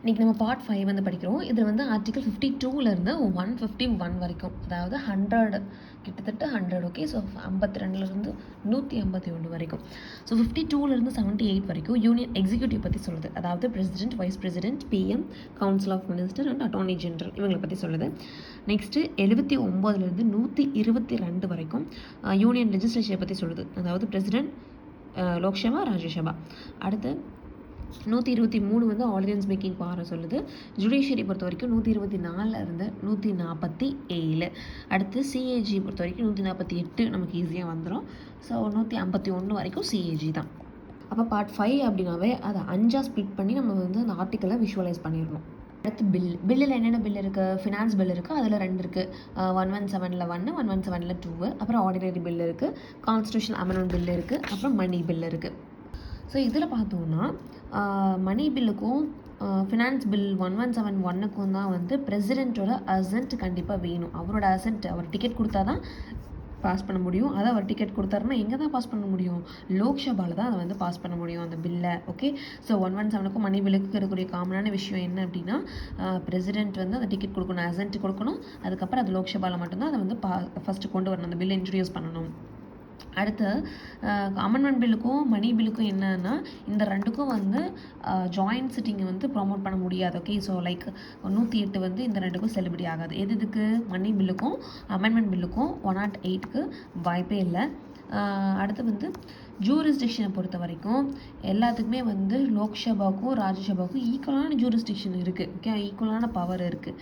இன்றைக்கி நம்ம பார்ட் 5 வந்து படிக்கிறோம். இதில் வந்து ஆர்டிகல் 52லேருந்து 151 வரைக்கும், அதாவது 100 கிட்டத்தட்ட 100. ஓகே, ஸோ 52லேருந்து 151 வரைக்கும். ஸோ 52லேருந்து 78 வரைக்கும் யூனியன் எக்ஸிக்யூட்டிவ் பற்றி சொல்லுது. அதாவது president, vice president, PM, council of minister and attorney general இவங்களை பற்றி சொல்லுது. நெக்ஸ்ட்டு 79லேருந்து 122 வரைக்கும் யூனியன் லெஜிஸ்லேச்சர் பற்றி சொல்லுது. அதாவது பிரசிடென்ட், லோக்சபா, ராஜ்யசபா. அடுத்து 123 வந்து ஆர்டினன்ஸ் மேக்கிங் பவரை சொல்லுது. ஜுடிஷியரி பொறுத்த வரைக்கும் 124லேருந்து 147. அடுத்து சிஏஜி பொறுத்த வரைக்கும் 148 நமக்கு ஈஸியாக வந்துடும். ஸோ 151 வரைக்கும் சிஏஜி தான். அப்போ பார்ட் 5 அப்படின்னாவே அதை 5ஆக ஸ்ப்ளிட் பண்ணி நம்ம வந்து அந்த ஆர்டிக்கலை விஷுவலைஸ் பண்ணிடணும். அடுத்து பில்லில் என்னென்ன பில் இருக்குது? ஃபினான்ஸ் பில் இருக்குது, அதில் 2 இருக்குது. 117ல் 1, 117ல் 2. அப்புறம் ஆர்டினரி பில் இருக்குது, கான்ஸ்டியூஷன் அமெண்ட்மெண்ட் பில் இருக்குது, அப்புறம் மணி பில் இருக்குது. ஸோ இதில் பார்த்தோன்னா மணி பில்லுக்கும் ஃபினான்ஸ் பில் 117(1)க்கும் தான் வந்து பிரசிடெண்ட்டோட அசென்ட் கண்டிப்பாக வேணும். அவரோட அசென்ட், அவர் டிக்கெட் கொடுத்தா தான் பாஸ் பண்ண முடியும். அதை அவர் டிக்கெட் கொடுத்தாருன்னா எங்கே தான் பாஸ் பண்ண முடியும்? லோக்சபாவில் தான் அதை வந்து பாஸ் பண்ண முடியும் அந்த பில்லை. ஓகே, ஸோ 117க்கும் மணி பில்லுக்கு இருக்கக்கூடிய காமனான விஷயம் என்ன அப்படின்னா, பிரசிடென்ட் வந்து அந்த டிக்கெட் கொடுக்கணும், அசென்ட் கொடுக்கணும். அதுக்கப்புறம் அது லோக்சபாவில் மட்டும்தான் அதை வந்து ஃபஸ்ட்டு கொண்டு வரணும், அந்த பில்லை இன்ட்ரடியூஸ் பண்ணணும். அடுத்து அமெண்ட்மெண்ட் பில்லுக்கும் மணி பில்லுக்கும் என்னன்னா, இந்த 2க்கும் வந்து ஜாயின்ட் சிட்டிங்கை வந்து ப்ரொமோட் பண்ண முடியாது. ஓகே, ஸோ லைக் 108 வந்து இந்த 2க்கும் செல்லுபடி ஆகாது. எதுக்கு? மணி பில்லுக்கும் அமெண்ட்மெண்ட் பில்லுக்கும் 108க்கு வாய்ப்பே இல்லை. அடுத்து வந்து ஜூரிஸ்டிக்ஷனை பொறுத்த வரைக்கும் எல்லாத்துக்குமே வந்து லோக்சபாவுக்கும் ராஜ்யசபாவுக்கும் ஈக்குவலான ஜூரிஸ்டிக்ஷன் இருக்குது. ஓகே, ஈக்குவலான பவர் இருக்குது.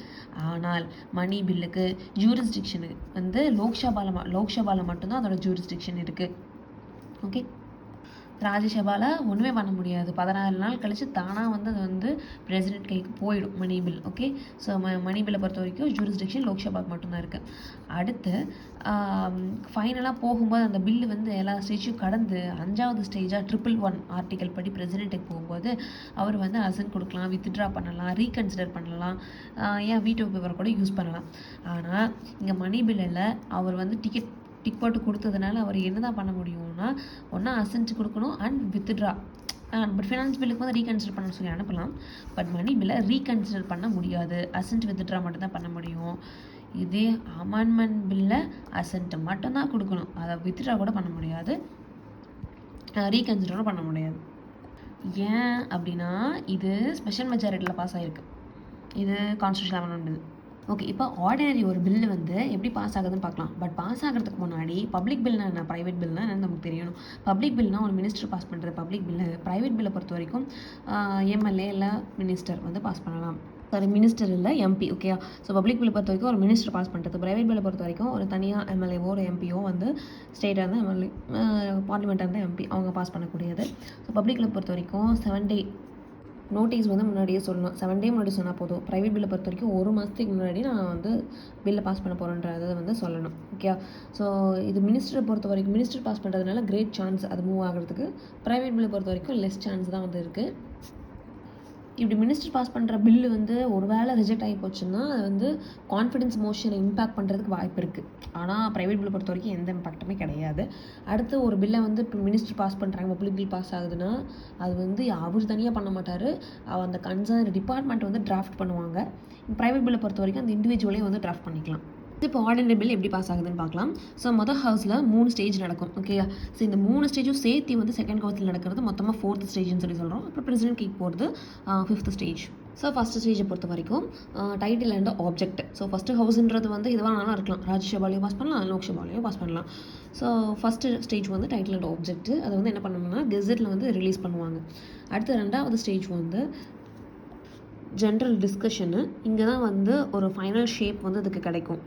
ஆனால் மணி பில்லுக்கு ஜூரிஸ்டிக்ஷனு வந்து லோக்சபாவில் மட்டும்தான் அதோட ஜூரிஸ்டிக்ஷன் இருக்குது. ஓகே, ராஜ்யசபாவில் ஒன்றுமே பண்ண முடியாது. 14 நாள் கழித்து தானாக வந்து அது வந்து பிரசிடென்ட் கைக்கு போயிடும் மணி பில். ஓகே, ஸோ மணி பில்லை பொறுத்த வரைக்கும் ஜூரிஸ்டிக்ஷன் லோக்சபாவுக்கு மட்டும்தான் இருக்குது. அடுத்து ஃபைனலாக போகும்போது அந்த பில்லு வந்து எல்லா ஸ்டேஜையும் கடந்து 5வது ஸ்டேஜாக 111 ஆர்டிக்கல் படி பிரசிடென்ட்டுக்கு போகும்போது அவர் வந்து அசென்ட் கொடுக்கலாம், வித்ட்ரா பண்ணலாம், ரீகன்சிடர் பண்ணலாம், ஏன் வீட்டோ பேப்பரை கூட யூஸ் பண்ணலாம். ஆனால் இங்கே மணி பில்லில் அவர் வந்து டிக் போட்டு கொடுத்ததுனால அவர் என்ன தான் பண்ண முடியும்னா, ஒன்றா அசென்ட் கொடுக்கணும் அண்ட் வித்ட்ரா. பட் ஃபினான்ஸ் பில்லுக்கு வந்து ரீகன்சிடர் பண்ண சொல்லி அனுப்பலாம். பட் மணி பில்லை ரீகன்சிடர் பண்ண முடியாது, அசென்ட் வித்ட்ரா மட்டும்தான் பண்ண முடியும். இதே அமெண்ட்மெண்ட் பில்லை அசென்ட் மட்டும்தான் கொடுக்கணும், அதை வித்ட்ரா கூட பண்ண முடியாது, ரீகன்சிடரும் பண்ண முடியாது. ஏன் அப்படின்னா இது ஸ்பெஷல் மெஜாரிட்டியில் பாஸ் ஆகிருக்கு, இது கான்ஸ்டியூஷன் அமெண்ட்மெண்ட் பில். ஓகே, இப்போ ஆர்டினரி ஒரு பில்லு வந்து எப்படி பாஸ் ஆகுதுன்னு பார்க்கலாம். பட் பாஸ் ஆகிறதுக்கு முன்னாடி பப்ளிக் பில்னா என்ன, ப்ரைவேட் பில்னா என்னன்னு நமக்கு தெரியணும். பப்ளிக் பில்னா ஒரு மினிஸ்டர் பாஸ் பண்ணுறது பப்ளிக் பில்லு. ப்ரைவேட் பில்லை பொறுத்த வரைக்கும் எம்எல்ஏ இல்லை மினிஸ்டர் வந்து பாஸ் பண்ணலாம். சாரி, மினிஸ்டர் இல்லை, எம்பி. ஓகே, ஸோ பப்ளிக் பில்லை பொறுத்த வரைக்கும் ஒரு மினிஸ்டர் பாஸ் பண்ணுறது. ப்ரைவேட் பில்லை பொறுத்த வரைக்கும் ஒரு தனியாக எம்எல்ஏவோ ஒரு எம்பியோ வந்து ஸ்டேட்டாக இருந்தால் எம்எல்ஏ, பார்லிமெண்ட்டாக இருந்தால் எம்பி, அவங்க பாஸ் பண்ணக்கூடியது. ஸோ பப்ளிக் பில்லை பொறுத்த வரைக்கும் 7 டே நோட்டீஸ் வந்து முன்னாடியே சொல்லணும். 7 டே முன்னாடி சொன்னால் போதும். ப்ரைவேட் பில்லை பொறுத்த வரைக்கும் 1 மாதத்துக்கு முன்னாடி நான் வந்து பில்லை பாஸ் பண்ண போகிறேன்றதை வந்து சொல்லணும். ஓகே, ஸோ இது மினிஸ்டரை பொறுத்த வரைக்கும் மினிஸ்டர் பாஸ் பண்ணுறதுனால கிரேட் சான்ஸ் அது மூவ் ஆகிறதுக்கு. ப்ரைவேட் பில்லை பொறுத்த வரைக்கும் லெஸ் சான்ஸ் தான் வந்து இருக்குது. இப்படி மினிஸ்டர் பாஸ் பண்ணுற பில்லு வந்து ஒரு வேளை ரிஜெக்ட் ஆகி போச்சுன்னா அது வந்து கான்ஃபிடன்ஸ் மோஷனை இம்பேக்ட் பண்ணுறதுக்கு வாய்ப்பு இருக்குது. ஆனால் ப்ரைவேட் பில்லை பொறுத்த வரைக்கும் எந்த இம்பாக்ட்டுமே கிடையாது. அடுத்து ஒரு பில்லை வந்து இப்போ மினிஸ்டர் பாஸ் பண்ணுறாங்க, பப்ளிக் பில் பாஸ் ஆகுதுன்னா அது வந்து அவர் தனியாக பண்ண மாட்டார், அந்த கன்சர்ன் டிபார்ட்மெண்ட் வந்து டிராஃப்ட் பண்ணுவாங்க. ப்ரைவேட் பில்லை பொறுத்த வரைக்கும் அந்த இண்டிவிஜுவலே வந்து டிராஃப்ட் பண்ணிக்கலாம். இப்போ ஆர்டினரி பில் எப்படி பாஸ் ஆகுதுன்னு பார்க்கலாம். ஸோ மொதல் ஹவுஸில் 3 ஸ்டேஜ் நடக்கும். ஓகே, ஸோ இந்த 3 ஸ்டேஜும் சேர்த்து வந்து செகண்ட் ஹவுஸில் நடக்கிறது மொத்தமாக 4th ஸ்டேஜ்னு சொல்லி சொல்கிறோம். அப்புறம் பிரசிடென்ட் கேக் போகிறது 5th ஸ்டேஜ். ஸோ ஃபஸ்ட்டு ஸ்டேஜை பொறுத்த வரைக்கும் title and object. So first ஹவுஸ்ன்றது வந்து இதுவாக நல்லா இருக்கலாம், ராஜ்யசபாலையும் பாஸ் பண்ணலாம், லோக்சபாலையும் பாஸ் பண்ணலாம். ஸோ ஃபஸ்ட்டு ஸ்டேஜ் வந்து டைட்டில் அண்ட் ஆப்ஜெக்ட், அதை வந்து என்ன பண்ணணும்னா கெசெட்டில் வந்து ரிலீஸ் பண்ணுவாங்க. அடுத்து 2வது ஸ்டேஜ் வந்து ஜென்ரல் டிஸ்கஷனு. இங்கே தான் வந்து ஒரு ஃபைனல் ஷேப் வந்து அதுக்கு கிடைக்கும்.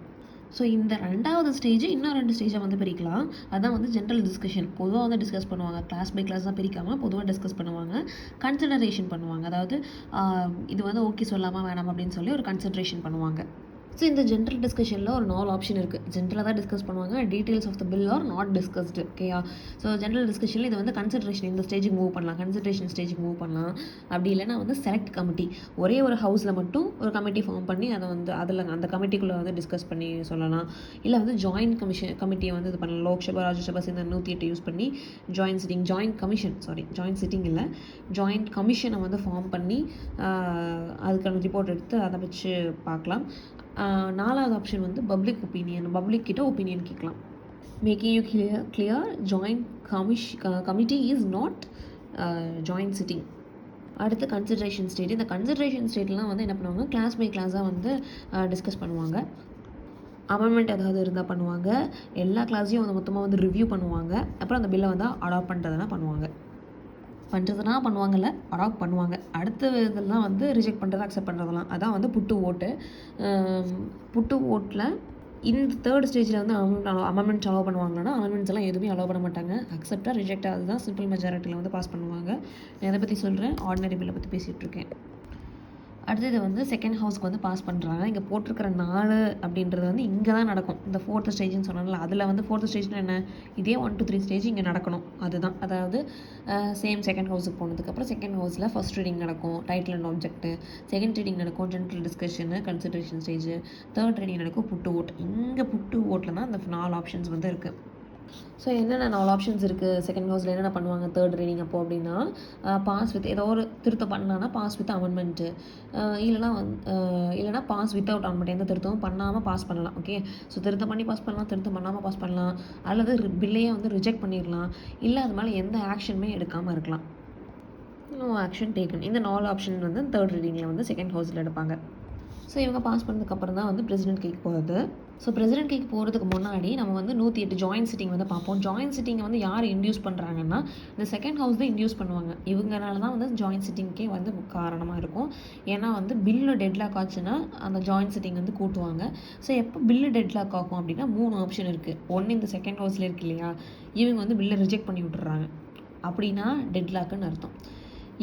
ஸோ இந்த 2வது ஸ்டேஜ் இன்னும் 2 ஸ்டேஜை வந்து பிரிக்கலாம். அதுதான் வந்து ஜென்ரல் டிஸ்கஷன். பொதுவாக வந்து டிஸ்கஸ் பண்ணுவாங்க, கிளாஸ் பை கிளாஸ் தான் பிரிக்காமல் பொதுவாக டிஸ்கஸ் பண்ணுவாங்க, கன்சிடரேஷன் பண்ணுவாங்க. அதாவது இது வந்து ஓகே சொல்லாமல் வேணாம் அப்படின்னு சொல்லி ஒரு கன்சிடரேஷன் பண்ணுவாங்க. ஸோ இந்த ஜென்ரல் டிஸ்கஷனில் ஒரு 4 ஆப்ஷன் இருக்குது. ஜென்ரலாக தான் டிஸ்கஸ் பண்ணுவாங்க. Details of the bill are not discussed. ஓகேயா? ஸோ ஜென்ரல் டிஸ்கஷனில் இது வந்து கன்சிடரேஷன் இந்த ஸ்டேஜுக்கு மூவ் பண்ணலாம், கன்சிடரேஷன் ஸ்டேஜுக்கு மூவ் பண்ணலாம். அப்படி இல்லைனா வந்து செலக்ட் கமிட்டி, ஒரே ஒரு ஹவுஸில் மட்டும் ஒரு கமிட்டி ஃபார்ம் பண்ணி அதை வந்து அதில் அந்த கமிட்டிக்குள்ளே வந்து டிஸ்கஸ் பண்ணி சொல்லலாம். இல்லை வந்து ஜாயின்ட் கமிட்டியை வந்து இது பண்ணலாம். லோக்சபா ராஜ்யசபா சேர்ந்த 108 யூஸ் பண்ணி ஜாயின்ட் சிட்டிங் இல்லை ஜாயின்ட் கமிஷனை வந்து ஃபார்ம் பண்ணி அதுக்கான ரிப்போர்ட் எடுத்து அதை வச்சு பார்க்கலாம். 4வது ஆப்ஷன் வந்து பப்ளிக் கிட்ட ஒப்பீனியன் கேட்கலாம். Making you clear joint committee is not joint sitting. அடுத்து கன்சிடரேஷன் ஸ்டேட். இந்த கன்சிடரேஷன் ஸ்டேட்லாம் வந்து என்ன பண்ணுவாங்க, கிளாஸ் பை கிளாஸாக வந்து டிஸ்கஸ் பண்ணுவாங்க. அமெண்ட்மெண்ட் ஏதாவது இருந்தால் பண்ணுவாங்க. எல்லா கிளாஸையும் வந்து மொத்தமாக வந்து ரிவ்யூ பண்ணுவாங்க. அப்புறம் அந்த பில்லை வந்து அடாப்ட் பண்ணுறதுனா பண்ணுவாங்கல்ல, அடாப்ட் பண்ணுவாங்க. அடுத்த இதெல்லாம் வந்து ரிஜெக்ட் பண்ணுறது, அக்செப்ட் பண்ணுறதெல்லாம் அதான் வந்து புட்டு ஓட்டில் இந்த 3rd ஸ்டேஜில் வந்து அமெண்ட்மெண்ட்ஸ் அலோவ் பண்ணுவாங்கன்னா அமெண்ட்மெண்ட்ஸ் எல்லாம் எதுவுமே அலோவ் பண்ண மாட்டாங்க. அக்செப்டாக ரிஜெக்டாக அதுதான் சிம்பிள் மெஜாரிட்டியில் வந்து பாஸ் பண்ணுவாங்க. நான் எதை பற்றி சொல்கிறேன், ஆர்டினரி பில்லை பற்றி பேசிகிட்டு இருக்கேன். அடுத்தது வந்து செகண்ட் ஹவுஸ்க்கு வந்து பாஸ் பண்ணுறாங்க. இங்கே போட்டிருக்கிற 4 அப்படின்றது வந்து இங்கே தான் நடக்கும். இந்த 4th ஸ்டேஜ்னு சொன்னால அதில் வந்து 4th ஸ்டேஜ்னா என்ன, இதே 1 to 3 ஸ்டேஜ் இங்கே நடக்கணும். அதுதான், அதாவது சேம் செகண்ட் ஹவுஸுக்கு போனதுக்கப்புறம் செகண்ட் ஹவுஸில் ஃபர்ஸ்ட் ரீடிங் நடக்கும், title and object. Second reading நடக்கும், general discussion, consideration stage. 3rd reading நடக்கும், புட்டு ஓட். இங்கே புட்டு ஓட்டில் தான் இந்த 4 ஆப்ஷன்ஸ் வந்து இருக்குது. ஸோ என்னென்ன 4 ஆப்ஷன்ஸ் இருக்குது செகண்ட் ஹவுஸில் என்னென்ன பண்ணுவாங்க 3rd ரீடிங் அப்போ அப்படின்னா, பாஸ் வித் ஏதோ ஒரு திருத்தம் பண்ணலான்னா பாஸ் வித் அமெண்ட்மெண்ட்டு, இல்லைனா பாஸ் வித்தவுட் அமெண்ட்மெண்ட். எந்த திருத்தமும் பண்ணாமல் பாஸ் பண்ணலாம். ஓகே, ஸோ திருத்தம் பண்ணி பாஸ் பண்ணலாம், திருத்தம் பண்ணாமல் பாஸ் பண்ணலாம், அல்லது பில்லையே வந்து ரிஜெக்ட் பண்ணிடலாம், இல்லை அது மேலே எந்த ஆக்ஷனுமே எடுக்காமல் இருக்கலாம். No action taken. இந்த 4 ஆப்ஷன் வந்து 3rd ரீடிங்கில் வந்து செகண்ட் ஹவுஸில் எடுப்பாங்க. ஸோ இவங்க பாஸ் பண்ணதுக்கப்புறம் தான் வந்து பிரசிடென்ட் கேக் போகிறது. ஸோ பிரசிடென்ட் கேக் போகிறதுக்கு முன்னாடி நம்ம வந்து 108 ஜாயின்ட் சிட்டிங் வந்து பார்ப்போம். ஜாயின்ட் சிட்டிங்கை வந்து யார் இன்டியூஸ் பண்ணுறாங்கன்னா இந்த செகண்ட் ஹவுஸ் தான் இன்டியூஸ் பண்ணுவாங்க. இவங்கனால தான் வந்து ஜாயின்ட் சிட்டிங்க்கே வந்து காரணமாக இருக்கும். ஏன்னா வந்து பில்லு டெட்லாக் ஆச்சுன்னா அந்த ஜாயின்ட் சிட்டிங் வந்து கூட்டுவாங்க. ஸோ எப்போ பில்லு டெட்லாக் ஆகும் அப்படின்னா 3 ஆப்ஷன் இருக்குது. ஒன்று இந்த செகண்ட் ஹவுஸில் இருக்கு இல்லையா, இவங்க வந்து பில்லை ரிஜெக்ட் பண்ணி விட்டுறாங்க அப்படின்னா டெட்லாக்குன்னு அர்த்தம்.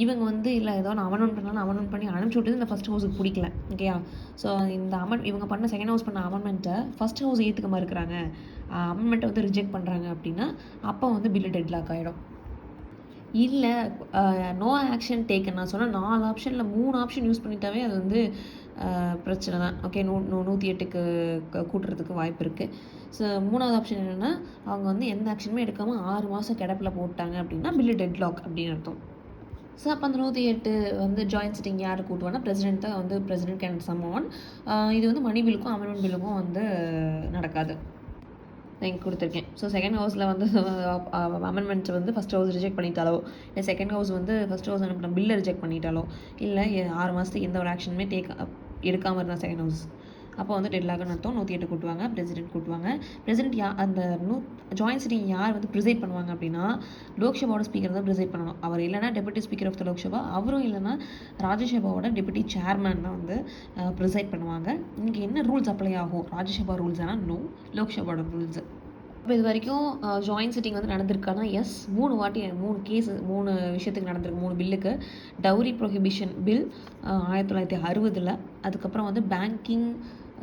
இவங்க வந்து இல்லை ஏதோ அமெண்ட்மெண்ட் பண்ணி அனுப்பிச்சி விட்டது இந்த ஃபஸ்ட் ஹவுஸுக்கு பிடிக்கல. ஓகேயா? ஸோ இந்த இவங்க பண்ண செகண்ட் ஹவுஸ் பண்ண அமெண்ட்மெண்ட்டை ஃபஸ்ட் ஹவுஸ் ஏற்றுக்க மாதிரி இருக்கிறாங்க, அமெண்ட்மெண்ட்டை வந்து ரிஜெக்ட் பண்ணுறாங்க அப்படின்னா அப்போ வந்து பில்லு டெட்லாக் ஆகிடும். இல்லை நோ ஆக்ஷன் டேக்கன் நான் சொன்னால் 4 ஆப்ஷனில் 3 ஆப்ஷன் யூஸ் பண்ணிட்டாவே அது வந்து பிரச்சனை தான். ஓகே, 108க்கு கூட்டுறதுக்கு வாய்ப்பு இருக்குது. ஸோ 3வது ஆப்ஷன் என்னென்னா அவங்க வந்து எந்த ஆக்ஷனுமே எடுக்காமல் 6 மாதம் கிடப்பில் போட்டாங்க அப்படின்னா பில்லு டெட்லாக் அப்படின்னு அர்த்தம். ஸோ அப்போ அந்த 108 வந்து ஜாயின்ட் சிட்டிங் யார் கூட்டுவானா பிரசிடென்ட் தான் வந்து பிரசிடென்ட் கேன் சம்மன். இது வந்து மணி பில்லுக்கும் அமெண்ட்மெண்ட் பில்லுக்கும் வந்து நடக்காது. நான் இங்கே கொடுத்துருக்கேன். ஸோ செகண்ட் ஹவுஸில் வந்து அமெண்ட்மெண்ட்ஸ் வந்து ஃபஸ்ட் ஹவுஸ் ரிஜெக்ட் பண்ணிட்டாலோ, இல்லை செகண்ட் ஹவுஸ் வந்து ஃபஸ்ட் ஹவுஸ் அனுப்பின பில்லை ரிஜெக்ட் பண்ணிட்டாலோ, இல்லை 6 மாதத்துக்கு எந்த ஒரு ஆக்ஷனுமே எடுக்காமல் இருந்தால் செகண்ட் ஹவுஸ், அப்போ வந்து டெட்லாக்னு அர்த்தம். 108 கூட்டுவாங்க, பிரசிடென்ட் கூட்டுவாங்க. பிரசிடென்ட் அந்த ஜாயின்ட் சிட்டிங் யார் வந்து ப்ரிசைட் பண்ணுவாங்க அப்படின்னா லோக்சபாவோட ஸ்பீக்கர் தான் ப்ரிசைட் பண்ணுவாங்க. அவர் இல்லைனா deputy speaker of the Lok Sabha, அவரும் இல்லைனா ராஜ்யசபாவோட டெபுட்டி சேர்மன் தான் வந்து ப்ரிசைட் பண்ணுவாங்க. இங்கே என்ன ரூல்ஸ் அப்ளை ஆகும், ராஜ்யசபா ரூல்ஸ் ஆனால் நோ, லோக்சபாவோட ரூல்ஸ். இப்போ இது வரைக்கும் ஜாயின்ட் சிட்டிங் வந்து நடந்திருக்கானா எஸ், 3 கேஸ் 3 விஷயத்துக்கு நடந்திருக்கு. 3 பில்லுக்கு. டவுரி ப்ரொஹிபிஷன் பில் 1960, அதுக்கப்புறம் வந்து பேங்கிங்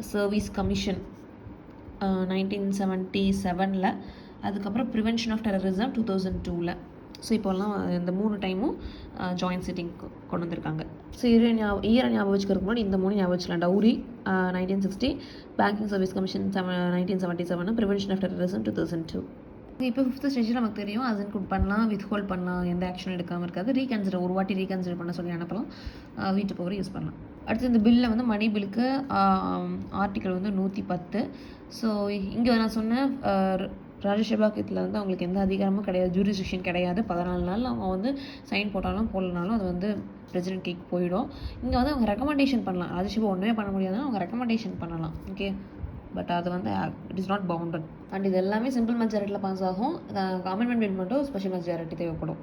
சர்வீஸ் கமிஷன் 1977, அதுக்கப்புறம் ப்ரிவென்ஷன் ஆஃப் டெரரிசம் 2002. ஸோ இப்போல்லாம் இந்த 3 டைமும் ஜாயின்ட் சிட்டிங் கொண்டு வந்திருக்காங்க. ஸோ இயரை ஞாபகம் வச்சுக்கிறதுக்கு முன்னாடி இந்த 3 ஞாபகம் வச்சுக்கலாம். Dowry 1960, banking service commission 1977, prevention of terrorism 2002. இப்போ 5th ஸ்டேஜில் நமக்கு தெரியும் அசன்ட் பண்ணலாம், வித்ஹோல்ட் பண்ணலாம், எந்த ஆக்ஷனும் எடுக்காமல் இருக்காது. ரீகன்சிடர் ஒரு வாட்டி ரீகன்சிடர் பண்ண சொல்லி அனுப்பலாம், வீட்டு போகிற யூஸ் பண்ணலாம். அடுத்து இந்த பில்லில் வந்து மணி பில்லுக்கு ஆர்டிக்கல் வந்து 110. ஸோ இங்கே நான் சொன்னேன் ராஜ்யசபாக்கு இதில் வந்து அவங்களுக்கு எந்த அதிகாரமும் கிடையாது, ஜூரிஸ்டிக்ஷன் கிடையாது. 14 நாள் அவங்க வந்து சைன் போட்டாலும் போடலனாலும் அது வந்து பிரசிடென்ட் கேக் போயிடும். இங்கே வந்து அவங்க ரெக்கமெண்டேஷன் பண்ணலாம், ராஜ்யசபா ஒன்றுமே பண்ண முடியாதுன்னா அவங்க ரெக்கமெண்டேஷன் பண்ணலாம். ஓகே, பட் அது வந்து it is not bounded. And இது எல்லாமே சிம்பிள் மெஜாரிட்டியில் பாஸ் ஆகும். அமெண்ட்மெண்ட் பில் மட்டும் ஸ்பெஷல் மெஜாரிட்டி தேவைப்படும்.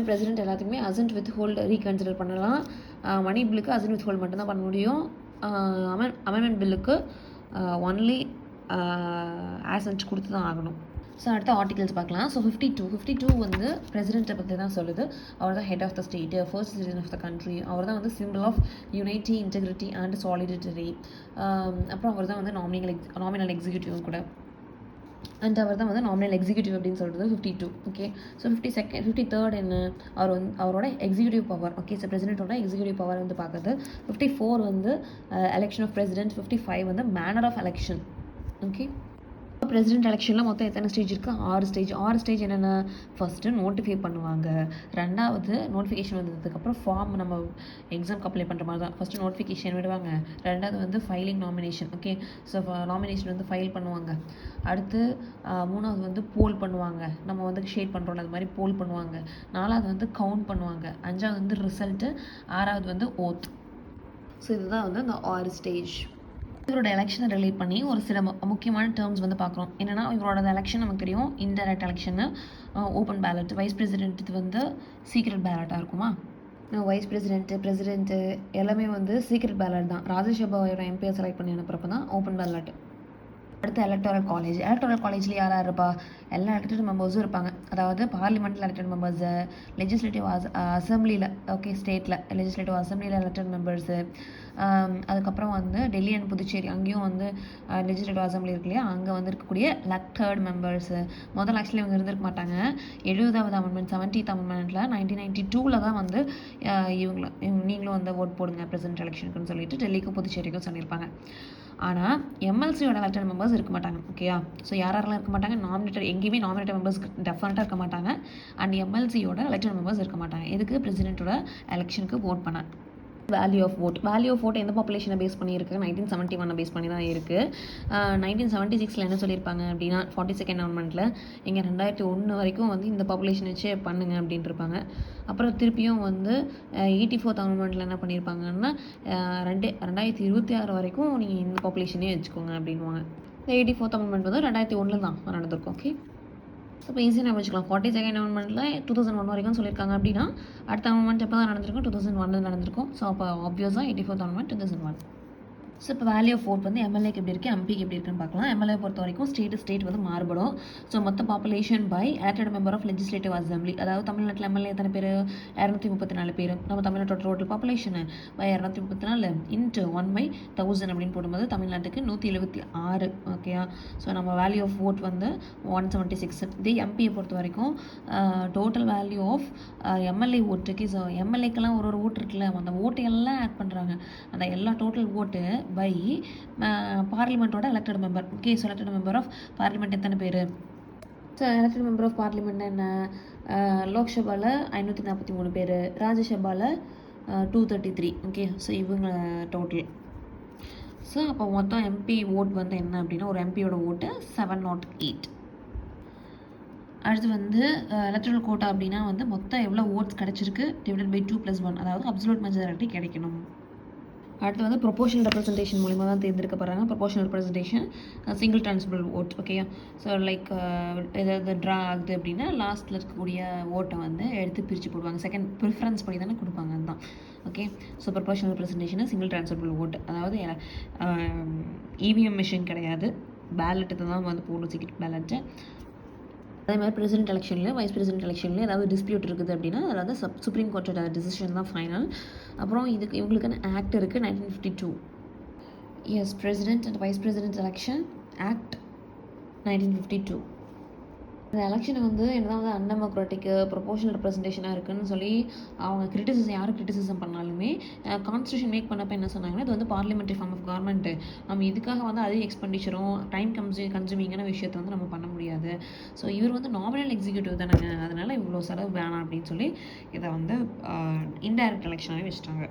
பிரசிடென்ட் எல்லாத்துக்குமே அசன்ட் வித் ஹோல்ட் ரீகன்சிடர் பண்ணலாம். மணி பில்லுக்கு அசன்ட் வித் ஹோல்ட் மட்டும்தான் பண்ண முடியும். அமெண்ட்மெண்ட் பில்லுக்கு ஒன்லி ஆசன்ட் கொடுத்து தான் ஆகணும். ஸோ அடுத்த ஆர்டிகல்ஸ் பார்க்கலாம். ஸோ 52 வந்து பிரசிடென்ட்டை பற்றி தான் சொல்லுது. அவர் தான் head of the state, first citizen of the country. அவர் தான் வந்து symbol of unity, integrity and solidarity. அப்புறம் அவர் தான் வந்து நாமினல் எக்ஸிக்யூட்டிவ் கூட. அண்ட் அவர் தான் வந்து நாமினல் எக்ஸிக்யூட்டிவ் அப்படின்னு சொல்கிறது 52. ஓகே. ஸோ 53rd என்ன, அவரோட எக்ஸிக்யூட்டிவ் பவர். ஓகே. ஸோ பிரசிடென்ட்டோட எக்ஸிக்யூட்டிவ் பவர் வந்து பார்க்குறது. 54 வந்து எலெக்ஷன் ஆஃப் பிரசிடென்ட். 55 வந்து manner of election. Okay. President எலெக்ஷனில் மொத்தம் எத்தனை ஸ்டேஜ் இருக்குது? 6 ஸ்டேஜ் என்னென்ன? ஃபஸ்ட்டு நோட்டிஃபை பண்ணுவாங்க. ரெண்டாவது நோட்டிஃபிகேஷன் வந்ததுக்கப்புறம் ஃபார்ம் நம்ம எக்ஸாம்க்கு அப்ளை பண்ணுற மாதிரி தான். ஃபஸ்ட்டு நோட்டிஃபிகேஷன் விடுவாங்க. ரெண்டாவது வந்து filing nomination. Okay. So nomination வந்து ஃபைல் பண்ணுவாங்க. அடுத்து மூணாவது வந்து போல் பண்ணுவாங்க. நம்ம வந்து ஷேட் பண்ணுறோம் அது மாதிரி போல் பண்ணுவாங்க. நாலாவது வந்து கவுண்ட் பண்ணுவாங்க. அஞ்சாவது வந்து ரிசல்ட்டு. ஆறாவது வந்து ஓத். ஸோ இதுதான் வந்து அந்த 6 ஸ்டேஜ். இவரோட எலெக்ஷனை ரிலேட் பண்ணி ஒரு சில முக்கியமான டேர்ம்ஸ் வந்து பார்க்குறோம். என்னென்னா இவரோட எலெக்ஷன் நமக்கு தெரியும் indirect election, open ballot. Vice president வந்து சீக்ரெட் பேலட்டாக இருக்குமா? வைஸ் பிரசிடென்ட்டு எல்லாமே வந்து சீக்ரெட் பேலட் தான். ராஜ்யசபாவோட எம்பியை செலக்ட் பண்ணி அனுப்புறப்ப தான் ஓப்பன் பேலட். அடுத்து எலக்டோரல் காலேஜில் யார் இருப்பா? எல்லா எலெக்டட் மெம்பர்ஸும் இருப்பாங்க. அதாவது பார்லிமெண்ட்டில் எலெக்டட் மெம்பர்ஸு, லெஜிஸ்லேட்டிவ் அசம்பிளியில், ஓகே, ஸ்டேட்டில் லெஜிஸ்லேட்டிவ் அசம்பிளியில் எலெக்டட் மெம்பர்ஸு, அதுக்கப்புறம் வந்து டெல்லி அண்ட் புதுச்சேரி அங்கேயும் வந்து லெஜிஸ்லேட்டிவ் அசம்பிளி இருக்கு இல்லையா, அங்கே வந்து இருக்கக்கூடிய எலெக்டட் மெம்பர்ஸு. முதல்ல ஆக்சுவலி இவங்க இருந்திருக்க மாட்டாங்க. 70வது அமெண்ட்மெண்ட் 70th அமெண்ட்மெண்ட்டில் 1992 தான் வந்து நீங்களும் வந்து ஓட் போடுங்க பிரசிடென்ட் எலெக்ஷனுக்குன்னு சொல்லிட்டு டெல்லிக்கும் புதுச்சேரிக்கும் சொல்லியிருப்பாங்க. ஆனால் எம்எல்சியோட எலெக்டட் மெம்பர்ஸ் இருக்க மாட்டாங்க. ஓகேயா? ஸோ யாரெல்லாம் இருக்க மாட்டாங்க? எங்கேயுமே நாமினேட்டட் மெம்பர்ஸ் டெஃபினட்டாக இருக்க மாட்டாங்க. அண்ட் எம்எல்சியோட எலெக்டட் மெம்பர்ஸ் இருக்க மாட்டாங்க. எதுக்கு? பிரசிடென்ட்டோட எலெக்ஷனுக்கு ஓட் பண்ண. வேல்யூ ஆஃப் ஓட் எந்த பாப்புலேஷனை பேஸ் பண்ணியிருக்கு? 1971 பேஸ் பண்ணி தான் இருக்குது. 1976 என்ன சொல்லியிருப்பாங்க அப்படின்னா 42nd அமெண்ட்மெண்ட்டில் இங்கே 2001 வரைக்கும் வந்து இந்த பாப்புலேஷன் வச்சு பண்ணுங்க அப்படின்ட்டு இருப்பாங்க. அப்புறம் திருப்பியும் வந்து 84th அமெண்ட்மெண்ட்டில் என்ன பண்ணியிருப்பாங்கன்னா 2026 வரைக்கும் நீங்கள் இந்த பாப்புலேஷனே வச்சுக்கோங்க அப்படின்வாங்க. இந்த 84th அமெண்ட்மெண்ட் வந்து 2001 தான் நடந்திருக்கும். ஓகே. ஸோ இப்போ ஈஸியாக நம்ம வச்சுக்கலாம். 42nd அமெண்ட்மெண்ட்டில் 2001 வரைக்கும் சொல்லியிருக்காங்க அப்படின்னா அடுத்த அமெண்ட்மெண்ட் எப்போ தான் நடந்திருக்கும்? 2001 நடந்திருக்கும். ஸோ அப்போ ஆப்வியஸாக 84th அமெண்ட்மெண்ட் 2001. ஸோ இப்போ வேல்யூ ஆஃப் ஓட் வந்து எம்எல்ஏக்கு எப்படி இருக்குது, எம்பிக்கு எப்படி இருக்குன்னு பார்க்கலாம். எம்எல்ஏ பொறுத்த வரைக்கும் ஸ்டேட் வந்து மாறுபடும். ஸோ மொத்த population by elected member of legislative assembly. அதாவது தமிழ்நாட்டில் எம்எல்ஏ எத்தனை பேர்? 234 பேர். நம்ம தமிழ்நாட்டோட டோட்டல் பாப்புலேஷன் பை 234 இன்ட்டு 1/1000 அப்படின்னு போடும்போது தமிழ்நாட்டுக்கு 176. ஓகேயா? ஸோ நம்ம வேல்யூ ஆஃப் ஓட் வந்து 176. இதே எம்பியை பொறுத்த வரைக்கும் டோட்டல் வேல்யூ ஆஃப் எம்எல்ஏ ஓட்டுக்கு, ஸோ எம்எல்ஏக்கெல்லாம் ஒரு ஓட்டு இருக்குல்ல, அந்த ஓட்டு எல்லாம் ஆட் பண்ணுறாங்க. அந்த எல்லா டோட்டல் ஓட்டு பை பார்லிமெண்ட்டோட elected member. Okay. So elected member of parliament எத்தனை பேர்? So elected member of parliament என்ன? லோக்சபாவில் 543 பேர், ராஜ்யசபாவில் 233. ஓகே. ஸோ இவங்க டோட்டல். ஸோ அப்போ மொத்தம் எம்பி ஓட் வந்து என்ன அப்படின்னா ஒரு எம்பியோட ஓட்டு 708. அடுத்து வந்து எலக்ட்ரல் கோட்டா அப்படின்னா வந்து மொத்தம் எவ்வளோ ஓட்ஸ் கிடச்சிருக்கு டிவைடட் பை 2+1, அதாவது அப்சல்யூட் மெஜாரிட்டி கிடைக்கணும். அடுத்து வந்து ப்ரொபோஷனல் ரெப்ரஸன்டேஷன் மூலிமா தான் தேர்ந்தெடுக்கப்படுறாங்க. Proportional representation single transferable vote. ஓகேயா? ஸோ லைக் ஏதாவது ட்ரா ஆகுது அப்படின்னா லாஸ்ட்டில் இருக்கக்கூடிய ஓட்டை வந்து எடுத்து பிரித்து போடுவாங்க. செகண்ட் ப்ரிஃபரன்ஸ் பண்ணி தானே கொடுப்பாங்க. அதுதான். Okay. So proportional representation single transferable vote, அதாவது இவிஎம் மிஷின் கிடையாது, பேலட்டு தான் வந்து போடணும், சீக்ரெட் பேலட்டு. அதே மாதிரி பிரசிடென்ட் எலெக்ஷன்லேயும் வைஸ் பிரசிடென்ட் எலெக்ஷன்லேயும் ஏதாவது டிஸ்பியூட் இருக்குது அப்படின்னா அதாவது சுப்ரீம் கோர்ட்டோட டிசிஷன் தான் ஃபைனல். அப்புறம் இவங்களுக்கான ஆக்ட் இருக்குது 1952. Yes, president and vice president election act 1952. இந்த எலெக்ஷனை வந்து என்னதான் வந்து அன்டெமோக்ராட்டிக்கு ப்ரொபோஷனல் ரெப்ரஸன்டேஷனாக இருக்குதுன்னு சொல்லி அவங்க யாரும் கிரிட்டிசிசம் பண்ணாலுமே கான்ஸ்டியூஷன் மேக் பண்ணப்போ என்ன சொன்னாங்கன்னா இது வந்து பார்லிமெண்ட்ரி ஃபார்ம் ஆஃப் கவர்மெண்ட்டு, நம்ம இதுக்காக வந்து அதிக எக்ஸ்பெண்டிச்சரும் டைம் கன்சூமிங்கான விஷயத்தை வந்து நம்ம பண்ண முடியாது. ஸோ இவர் வந்து நாமினல் எக்ஸிக்யூட்டிவ் தானேங்க, அதனால் இவ்வளோ செலவு வேணாம் அப்படின்னு சொல்லி இதை வந்து இன்டைரக்ட் எலெக்ஷனாகவே வச்சுட்டாங்க.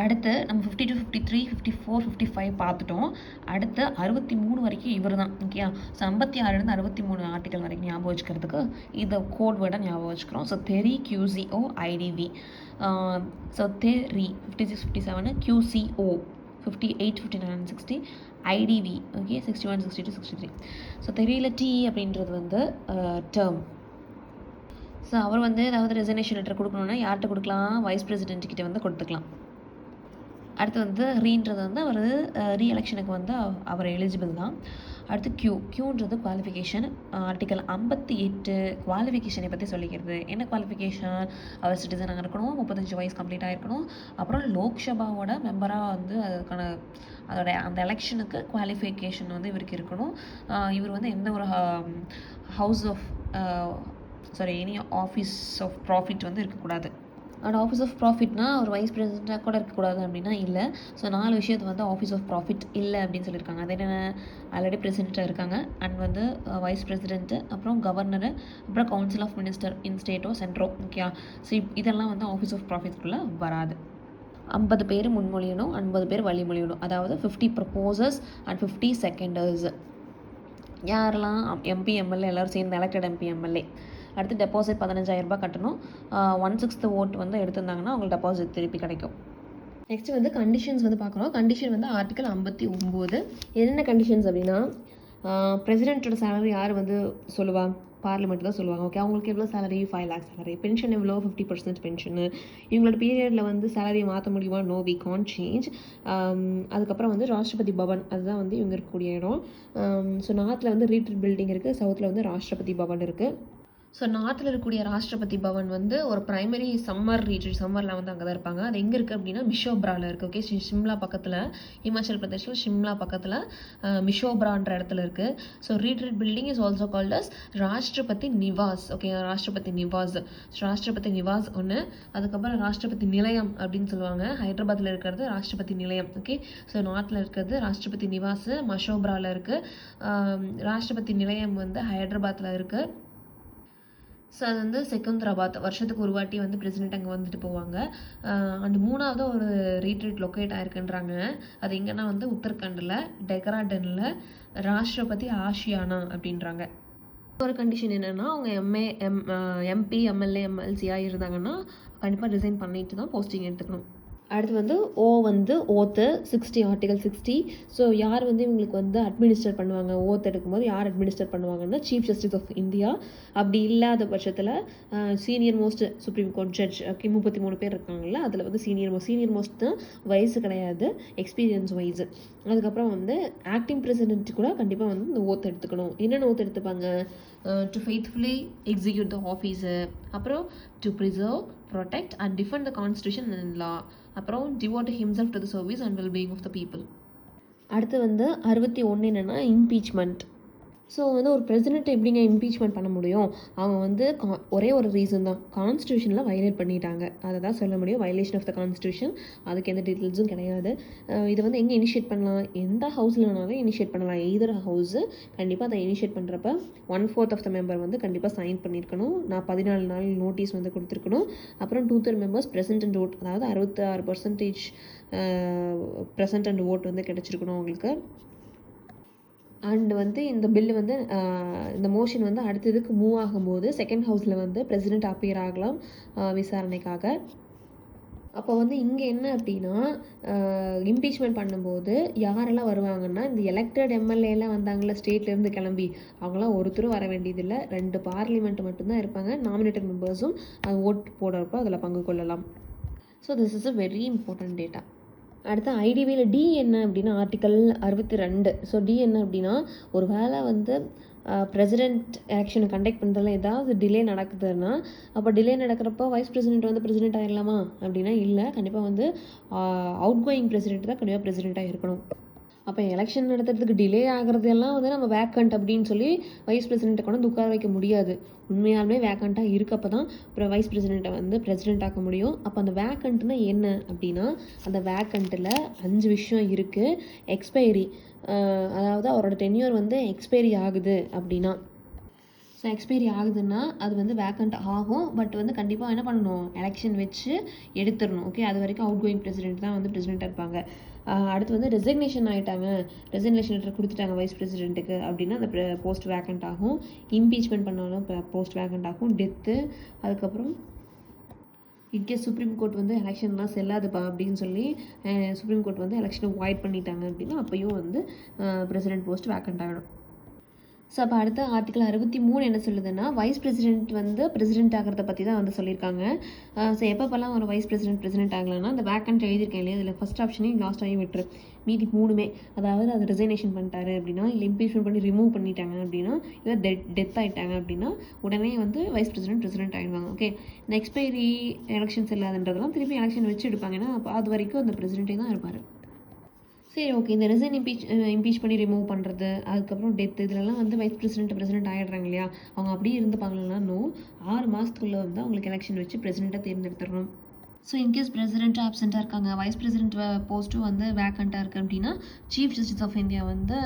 அடுத்து நம்ம 52, 53, 54, 55 பார்த்துட்டோம். அடுத்து 63 வரைக்கும் இவர் தான். ஓகேயா? ஸோ 56 63 ஆர்டிக்கல் வரைக்கும் ஞாபகம் வச்சுக்கிறதுக்கு இதை கோட் வேர்டாக ஞாபகம் வச்சுக்கிறோம். ஸோ தெரி QCO IDV. ஸோ தெரி 56, 57 QCO 58, 59, 60 IDV. ஓகே. 61, 62, 63. ஸோ தெரியல T அப்படின்றது வந்து டேர்ம். ஸோ அவர் வந்து ஏதாவது ரெசிக்னேஷன் லெட்டர் கொடுக்கணுன்னா யார்கிட்ட கொடுக்கலாம்? வைஸ் பிரசிடென்ட் கிட்ட வந்து கொடுத்துக்கலாம். அடுத்து வந்து ரீன்றது வந்து அவர் ரீஎலெக்ஷனுக்கு வந்து அவர் எலிஜிபிள் தான். அடுத்து க்யூன்றது குவாலிஃபிகேஷன். ஆர்டிக்கல் 58 குவாலிஃபிகேஷனை பற்றி சொல்லிக்கிறது. என்ன குவாலிஃபிகேஷன்? அவர் சிட்டிசனாக இருக்கணும், 35 வயசு கம்ப்ளீட் ஆகிருக்கணும், அப்புறம் லோக்சபாவோட மெம்பராக வந்து அதுக்கான அதோட அந்த எலெக்ஷனுக்கு குவாலிஃபிகேஷன் வந்து இவருக்கு இருக்கணும். இவர் வந்து எந்த ஒரு எனி ஆஃபீஸ் ஆஃப் ப்ராஃபிட் வந்து இருக்கக்கூடாது. அண்ட் ஆஃபீஸ் ஆஃப் ப்ராஃபிட்னா ஒரு வைஸ் பிரசிடெண்ட்டாக கூட இருக்கக்கூடாது அப்படின்னா இல்லை. ஸோ 4 விஷயத்து வந்து ஆஃபீஸ் ஆஃப் ப்ராஃபிட் இல்லை அப்படின்னு சொல்லியிருக்காங்க. அது என்னென்ன? ஆல்ரெடி பிரசிடெண்ட்டாக இருக்காங்க, அண்ட் வந்து வைஸ் பிரசிடென்ட்டு, அப்புறம் கவர்னரு, அப்புறம் கவுன்சில் ஆஃப் மினிஸ்டர் இன் ஸ்டேட்டோ சென்ட்ரோ. ஓகே, ஸோ இதெல்லாம் வந்து ஆஃபீஸ் ஆஃப் ப்ராஃபிட்குள்ளே வராது. 50 பேர் முன்மொழியணும், 50 பேர் வழிமொழியணும். அதாவது 50 ப்ரப்போசர்ஸ் அண்ட் 50 செகண்டர்ஸ். யாரெல்லாம்? எம்பி எம்எல்ஏ எல்லோரும் சேர்ந்து எலெக்டட் எம்பி எம்எல்ஏ. அடுத்து டெபாசிட் 15,000 ரூபாய் கட்டணும். 1/6 ஓட் வந்து எடுத்திருந்தாங்கன்னா அவங்களுக்கு டெபாசிட் திருப்பி கிடைக்கும். நெக்ஸ்ட் வந்து கண்டிஷன்ஸ் வந்து பார்க்குறோம். கண்டிஷன் வந்து ஆர்டிக்கல் 59. என்னென்ன கண்டிஷன்ஸ் அப்படின்னா, பிரசிடென்ட்டோட சேலரி யார் வந்து சொல்லுவா? பார்லிமெண்ட் தான் சொல்லுவாங்க. ஓகே, அவங்களுக்கு எவ்வளோ சேலரி? 5 lakhs salary. பென்ஷன் எவ்வளோ? 50% பென்ஷனு. இவங்களோட பீரியடில் வந்து சேலரியை மாற்ற முடியுமா? No, we can't change. அதுக்கப்புறம் வந்து ராஷ்டிரபதி பவன், அதுதான் வந்து இவங்க இருக்கக்கூடிய இடம். ஸோ நார்த்தில் வந்து ரீட்ரீட் பில்டிங் இருக்குது, சவுத்தில் வந்து ராஷ்டிரபதி பவன் இருக்குது. ஸோ நார்த்தில் இருக்கக்கூடிய ராஷ்டிரபதி பவன் வந்து ஒரு ப்ரைமரி சம்மரில் வந்து அங்கே தான் இருப்பாங்க. அது எங்கே இருக்குது அப்படின்னா மிஷோப்ராவில் இருக்குது. ஓகே, ஷிம்லா பக்கத்தில், ஹிமாச்சல் பிரதேஷில் ஷிம்லா பக்கத்தில் மிஷோப்ரான்ற இடத்துல இருக்குது. So retreat building is also called as Rashtrapati Nivas. Okay, Rashtrapati Nivas ஒன்று. அதுக்கப்புறம் ராஷ்டிரபதி நிலையம் அப்படின்னு சொல்லுவாங்க. ஹைதராபாத்தில் இருக்கிறது ராஷ்டிரபதி நிலையம். ஓகே, ஸோ நார்த்தில் இருக்கிறது ராஷ்டிரபதி நிவாஸ் மஷோப்ராவில் இருக்குது. ராஷ்டிரபதி நிலையம் வந்து ஹைதராபாத்தில் இருக்குது. ஸோ அது வந்து செகந்திராபாத், வருஷத்துக்கு ஒரு வாட்டி வந்து பிரசிடென்ட் அங்கே வந்துட்டு போவாங்க. அண்ட் 3வது ஒரு ரீட்ரீட் லொக்கேட் ஆயிருக்குன்றாங்க. அது எங்கன்னா வந்து உத்தரகண்டில் டெக்ராடனில் ராஷ்டிரபதி ஆஷியானா அப்படின்றாங்க. ஒரு கண்டிஷன் என்னென்னா, அவங்க எம்பி எம்எல்ஏ எம்எல்சியாக இருந்தாங்கன்னா கண்டிப்பாக ரிசைன் பண்ணிட்டு தான் போஸ்டிங் எடுத்துக்கணும். அடுத்து வந்து வந்து ஓத்து 60 ஆர்டிகல் 60. ஸோ யார் வந்து இவங்களுக்கு வந்து அட்மினிஸ்டர் பண்ணுவாங்க? ஓத்து எடுக்கும்போது யார் அட்மினிஸ்டர் பண்ணுவாங்கன்னா சீஃப் ஜஸ்டிஸ் ஆஃப் இந்தியா. அப்படி இல்லாத பட்சத்தில் senior most supreme court judge. Okay, 33 பேர் இருக்காங்கல்ல, அதில் வந்து சீனியர் மோஸ்ட் தான், வயசு கிடையாது, எக்ஸ்பீரியன்ஸ் வைஸ். அதுக்கப்புறம் வந்து ஆக்டிங் பிரசிடென்ட் கூட கண்டிப்பாக வந்து இந்த ஓத்து எடுத்துக்கணும். என்னென்ன ஓத்து எடுத்துப்பாங்க? To faithfully execute the office, அப்புறம் to preserve, protect and defend the constitution and law, அப்புறம் devote himself to the service and well-being of the people. அடுத்து வந்து 61 என்னென்னா இம்பீச்மெண்ட். ஸோ வந்து ஒரு பிரசிடென்ட்டை எப்படிங்க இம்பீச்மெண்ட் பண்ண முடியும்? அவங்க வந்து ஒரே ஒரு ரீசன் தான், கான்ஸ்டியூஷனில் வயலேட் பண்ணிட்டாங்க, அதை தான் சொல்ல முடியும். Violation of the constitution. அதுக்கு எந்த டீட்டெயில்ஸும் கிடையாது. இதை வந்து எங்கே இனிஷியேட் பண்ணலாம்? எந்த ஹவுஸில் வேணாலும் இனிஷியேட் பண்ணலாம். எய்தர் ஹவுஸு கண்டிப்பாக அதை இனிஷியேட் பண்ணுறப்ப 1/4 ஆஃப் த மெம்பர் வந்து கண்டிப்பாக சைன் பண்ணியிருக்கணும். 14 நாள் நோட்டீஸ் வந்து கொடுத்துருக்கணும். அப்புறம் 2/3 மெம்பர்ஸ் ப்ரெசென்ட் அண்ட் ஓட், அதாவது 66% ப்ரெசென்ட் அண்ட் ஓட் வந்து கிடச்சிருக்கணும் அவங்களுக்கு. அண்ட் வந்து இந்த பில்லு வந்து இந்த மோஷன் வந்து அடுத்ததுக்கு மூவ் ஆகும்போது செகண்ட் ஹவுஸில் வந்து பிரசிடென்ட் அப்பியர் ஆகலாம் விசாரணைக்காக. அப்போ வந்து இங்கே என்ன அப்படின்னா, இம்பீச்மெண்ட் பண்ணும்போது யாரெல்லாம் வருவாங்கன்னா, இந்த எலெக்டட் எம்எல்ஏலாம் வந்தாங்களா ஸ்டேட்லேருந்து கிளம்பி, அவங்களாம் ஒருத்தரும் வர வேண்டியதில்லை. 2 பார்லிமெண்ட் மட்டும்தான் இருப்பாங்க. நாமினேட்டட் மெம்பர்ஸும் அது ஓட் போடுறப்போ அதில் பங்கு கொள்ளலாம். So this is a very important data. அடுத்து ஐடிபியில் டி என்ன அப்படின்னா ஆர்டிக்கல் 62. ஸோ டி என்ன அப்படின்னா, ஒரு வேளை வந்து பிரசிடென்ட் எலெக்ஷனை கண்டக்ட் பண்ணுறதுல ஏதாவது டிலே நடக்குதுன்னா, அப்போ டிலே நடக்கிறப்போ வைஸ் பிரசிடென்ட் வந்து பிரசிடென்ட் ஆகிடலாமா அப்படின்னா இல்லை. கண்டிப்பாக வந்து அவுட் கோயிங் பிரசிடென்ட் தான் கண்டிப்பாக பிரசிடென்ட்டாக இருக்கணும். அப்போ எலெக்ஷன் நடத்துறதுக்கு டிலே ஆகிறதெல்லாம் வந்து நம்ம வேக்கண்ட் அப்படின்னு சொல்லி வைஸ் பிரசிடென்ட்டை கொண்டு வந்து உட்கார வைக்க முடியாது. உண்மையாலுமே வேக்கண்ட்டாக இருக்கப்போ தான் அப்புறம் வைஸ் பிரசிடென்ட்டை வந்து பிரசிடென்ட் ஆக்க முடியும். அப்போ அந்த வேக்கண்ட்னா என்ன அப்படின்னா, அந்த வேக்கண்ட்டில் 5 விஷயம் இருக்குது. எக்ஸ்பைரி, அதாவது அவரோட டென்யூர் வந்து எக்ஸ்பைரி ஆகுது அப்படின்னா, ஸோ எக்ஸ்பைரி ஆகுதுன்னா அது வந்து வேக்கண்ட் ஆகும். பட் வந்து கண்டிப்பாக என்ன பண்ணணும்? எலெக்ஷன் வச்சு எடுத்துடணும். ஓகே, அது வரைக்கும் அவுட் கோயிங் பிரசிடென்ட் தான் வந்து பிரசிடென்ட்டாக இருப்பாங்க. அடுத்து வந்து ரெசிக்னேஷன் ஆகிட்டாங்க, ரெசிக்னேஷன் லெட்டர் கொடுத்துட்டாங்க வைஸ் பிரசிடென்ட்டுக்கு அப்படின்னா அந்த போஸ்ட் வேக்கண்ட் ஆகும். இம்பீச்மெண்ட் பண்ணாலும் போஸ்ட் வேக்கண்ட் ஆகும். டெத்து, அதுக்கப்புறம் இன்கேஸ் சுப்ரீம் கோர்ட் வந்து எலெக்ஷன்லாம் செல்லாதுப்பா அப்படின்னு சொல்லி சுப்ரீம் கோர்ட் வந்து எலெக்ஷனை வாய்ட் பண்ணிட்டாங்க அப்படின்னா அப்போயும் வந்து பிரசிடென்ட் போஸ்ட் வேக்கண்ட் ஆகிடும். ஸோ அப்போ அடுத்த ஆர்டிகல் 63 என்ன சொல்லுதுன்னா, வைஸ் பிரசிடென்ட் வந்து பிரசிடென்ட் ஆகிறத பற்றி தான் வந்து சொல்லியிருக்காங்க. ஸோ எப்பப்பெல்லாம் ஒரு வைஸ் பிரசிடென்ட் ஆகலாம்னா, அந்த வேக்கன்ட் எழுதியிருக்கேன் இல்லையா, அதில் ஃபஸ்ட் ஆப்ஷனையும் லாஸ்ட்டாகவும் விட்டுரு, மீதி 3மே. அதாவது அது ரிசைனேஷன் பண்ணிட்டாரு அப்படின்னா, இல்லை இம்பீச்மெண்ட் பண்ணி ரிமூவ் பண்ணிட்டாங்க அப்படின்னா, இல்லை டெத் ஆகிட்டாங்க அப்படின்னா, உடனே வந்து வைஸ் பிரசிடென்ட் ஆகிடுவாங்க. ஓகே, இந்த எக்ஸ்பைரி எலெக்ஷன்ஸ் இல்லாதன்றதெல்லாம் திருப்பி எலெக்ஷன் வச்சு எடுப்பாங்க. ஏன்னா அப்போ அது வரைக்கும் அந்த பிரசிடென்ட்டே தான் இருப்பார். சரி, ஓகே. இந்த ரிசைன் இம்பீச் பண்ணி ரிமூவ் பண்ணுறது, அதுக்கப்புறம் டெத், இதிலலாம் வந்து வைஸ் பிரசிடென்ட் ஆகிடுறாங்க இல்லையா, அவங்க அப்படியே இருந்துப்பாங்களா? நோ, 6 மாதத்துக்குள்ளே வந்து அவங்களுக்கு எலெக்ஷன் வச்சு பிரசிடெண்ட்டாக தேர்ந்தெடுத்துடணும். ஸோ இன்கேஸ் பிரசிடென்ட்டாக ஆப்சென்ட்டாக இருக்காங்க, வைஸ் பிரசிடென்ட் போஸ்ட்டும் வந்து வேக்கண்ட்டாக இருக்குது அப்படின்னா, சீஃப் ஜஸ்டிஸ் ஆஃப் இந்தியா வந்து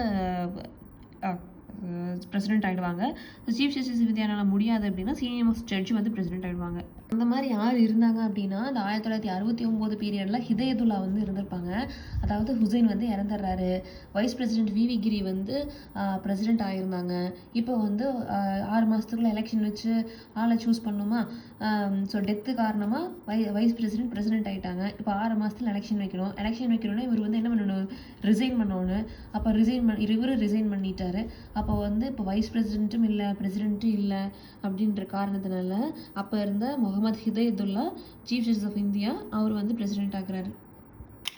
பிரசிடென்ட் ஆகிடுவாங்க. சீஃப் ஜஸ்டிஸ் இந்தியாவால் முடியாது அப்படின்னா சீனியர் ஜட்ஜு வந்து பிரசிடென்ட் ஆகிடுவாங்க. அந்த மாதிரி யார் இருந்தாங்க அப்படின்னா, அந்த 1969 பீரியடில் ஹிதயத்துல்லா வந்து இருந்திருப்பாங்க. அதாவது ஹுசைன் வந்து இறந்துடுறாரு. வைஸ் பிரசிடென்ட் விவி கிரி வந்து பிரசிடென்ட் ஆகியிருந்தாங்க. இப்போ வந்து 6 மாதத்துக்குள்ளே எலெக்ஷன் வச்சு ஆளை சூஸ் பண்ணணுமா? ஸோ டெத்து காரணமாக வைஸ் பிரசிடென்ட் ஆகிட்டாங்க. இப்போ 6 மாதத்தில் எலெக்ஷன் வைக்கணும்னா இவர் வந்து என்ன பண்ணணும்? ரிசைன் பண்ணணும். அப்போ இவரு ரிசைன் பண்ணிட்டாரு. அப்போ வந்து இப்போ வைஸ் பிரசிடென்ட்டும் இல்லை, பிரசிடென்ட்டும் இல்லை அப்படின்ற காரணத்தினால அப்போ இருந்த Mohammad Hidayatullah chief justice of India அவர் வந்து பிரசிடென்ட் ஆகிறாரு.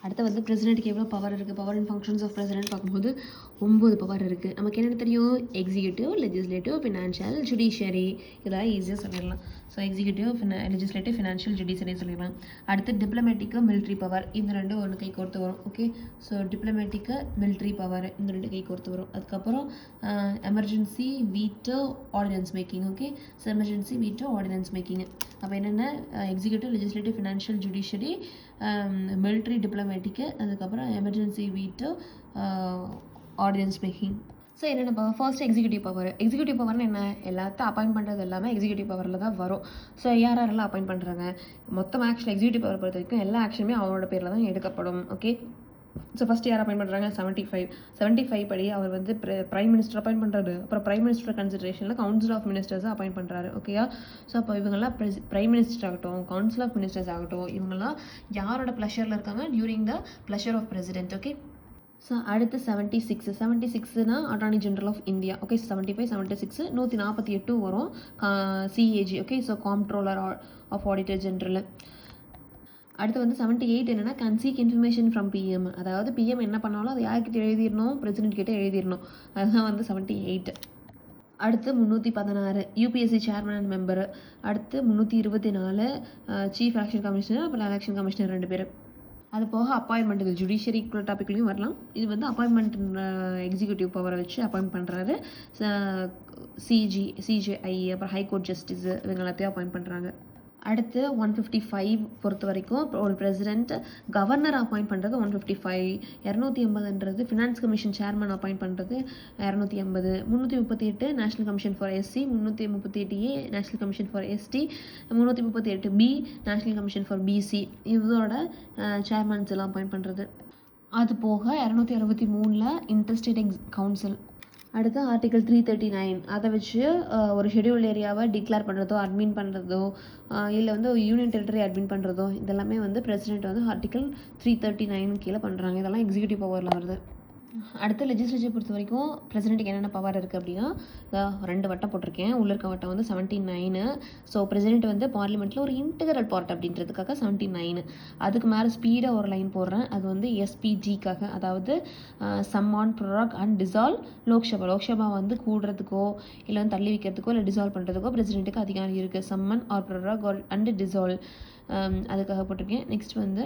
அடுத்து வந்து பிரசிடென்ட்டுக்கு எவ்வளோ பவர் இருக்குது, power and functions of president பார்க்கும்போது 9 பவர் இருக்குது. நமக்கு என்னென்ன தெரியும்? எக்ஸிக்யூட்டிவ், லெஜிஸ்லேட்டிவ், ஃபினான்ஷியல், ஜுடிஷியரி, இதெல்லாம் ஈஸியாக சொல்லிடலாம். So executive, legislative, financial, judiciary சொல்லிடலாம். அடுத்து டிப்ளமேட்டிக்கு, மிலிட்ரி பவர், இந்த ரெண்டும் ஒன்று கை கோர்த்து வரும். Okay, so diplomatic, military power, இந்த ரெண்டு கை கோர்த்து வரும். அதுக்கப்புறம் emergency, veto, ordinance making. Okay, so emergency, veto, ordinance making. அப்போ என்னென்ன? Executive, legislative, financial, judiciary, military, diplomatic, அதுக்கப்புறம் emergency, veto, ordinance making. So என்னென்ன பவர்? ஃபர்ஸ்ட் எக்ஸிக்யூட்டிவ் பவர்னு என்ன? எல்லாத்தையும் அப்பாயிண்ட் பண்ணுறது எல்லாமே எக்ஸிக்யூட்டிவ் பவரில் தான் வரும். ஸோ யாரெல்லாம் அப்பாயிண்ட் பண்ணுறாங்க? மொத்தம் ஆக்ஷன் எக்ஸிக்யூட்டிவ் பவர் பொறுத்த வரைக்கும் எல்லா ஆக்ஷனுமே அவரோட பேரில் தான் எடுக்கப்படும். ஓகே, ஸோ ஃபஸ்ட் யார் அப்பாயிண்ட் பண்ணுறாங்க? 75 படி அவர் வந்து பிரைம் மினிஸ்டர் அப்பாயிண்ட் பண்ணுறாரு. அப்புறம் பிரைம் மினிஸ்டர் கன்சிடரேஷனில் கவுன்சில் ஆஃப் மினிஸ்டர்ஸை அப்பாயிண்ட் பண்ணுறாரு. ஓகேயா? ஸோ அப்போ இவங்கெல்லாம் பிரைம் மினிஸ்டர் ஆகட்டும், கவுன்சில் ஆஃப் மினிஸ்டர்ஸ் ஆகட்டும், இவங்கெல்லாம் யாரோட ப்ளஷரில் இருக்காங்க? During the pleasure of president. Okay, so அடுத்து 76னா attorney general of India. Okay, 75, 76, 148 வரும் CAG. Okay, so comptroller of auditor general. அடுத்து வந்து 78 என்னென்னா can seek information from PM. அதாவது பிஎம் என்ன பண்ணாலும் அதை யார்கிட்ட எழுதிடணும்? பிரசிடென்ட் கிட்டே எழுதிடணும். அதுதான் வந்து 78. அடுத்து 316 யூபிஎஸ்சி சேர்மன் அண்ட் மெம்பரு. அடுத்து 324 சீஃப் எலெக்ஷன் கமிஷனர், அப்புறம் எலெக்ஷன் கமிஷனர் 2 பேர். அது போக அப்பாயின்மெண்ட், இது ஜுடிஷியரி டாப்பிக்லையும் வரலாம். இது வந்து அப்பாயின்மெண்ட் எக்ஸிக்யூட்டிவ் பவரை வச்சு அப்பாயிண்ட் பண்ணுறாரு. சிஜேஐ, அப்புறம் ஹைகோர்ட் ஜஸ்டிஸ், இவங்க எல்லாத்தையும் அப்பாயிண்ட் பண்ணுறாங்க. அடுத்து 155 பொறுத்த வரைக்கும் ஒரு பிரசிடென்ட் கவர்னர் அப்பாயிண்ட் பண்ணுறது 155. 280ன்றது ஃபினான்ஸ் கமிஷன் சேர்மன் அப்பாயிண்ட் பண்ணுறது 280. 338 national commission for SC, 338A national commission for ST, 338B national commission for BC, இதோட சேர்மன்ஸ் எல்லாம் அப்பாயிண்ட் பண்ணுறது. அது போக 263 இன்டர்ஸ்டேட் கவுன்சில். அடுத்து ஆர்டிகல் 339 அதை வச்சு ஒரு ஷெடியூல்டு ஏரியாவை டிக்ளேர் பண்ணுறதோ, அட்மின் பண்ணுறதோ, இல்லை வந்து யூனியன் டெரிட்டரி அட்மின் பண்ணுறதோ, இதெல்லாமே வந்து பிரசிடென்ட் வந்து ஆர்டிகல் 339 கீழே பண்ணுறாங்க. இதெல்லாம் எக்ஸிக்யூட்டிவ் பவரில் வருது. அடுத்து லெஜிஸ்லேச்சர் பொறுத்த வரைக்கும் பிரசிடென்ட்டுக்கு என்னென்ன பவர் இருக்குது அப்படின்னா, 2 வட்டம் போட்டிருக்கேன். உள்ள இருக்க வட்டம் வந்து 79. ஸோ பிரசிடென்ட் வந்து பார்லிமெண்ட்டில் ஒரு இன்டெகிரல் பார்ட் அப்படின்றதுக்காக 79. அதுக்கு மேலே ஸ்பீடாக ஒரு லைன் போடுறேன். அது வந்து எஸ்பிஜிக்காக, அதாவது summon prorogue and dissolve Lok Sabha வந்து கூடுறதுக்கோ இல்லை வந்து தள்ளி வைக்கிறதுக்கோ இல்லை டிசால்வ் பண்ணுறதுக்கோ பிரசிடென்ட்டுக்கு அதிகாரம் இருக்குது. சம்மன் ஆர் ப்ரொராக் அண்ட் டிசால்வ், அதுக்காக போட்டிருக்கேன். நெக்ஸ்ட் வந்து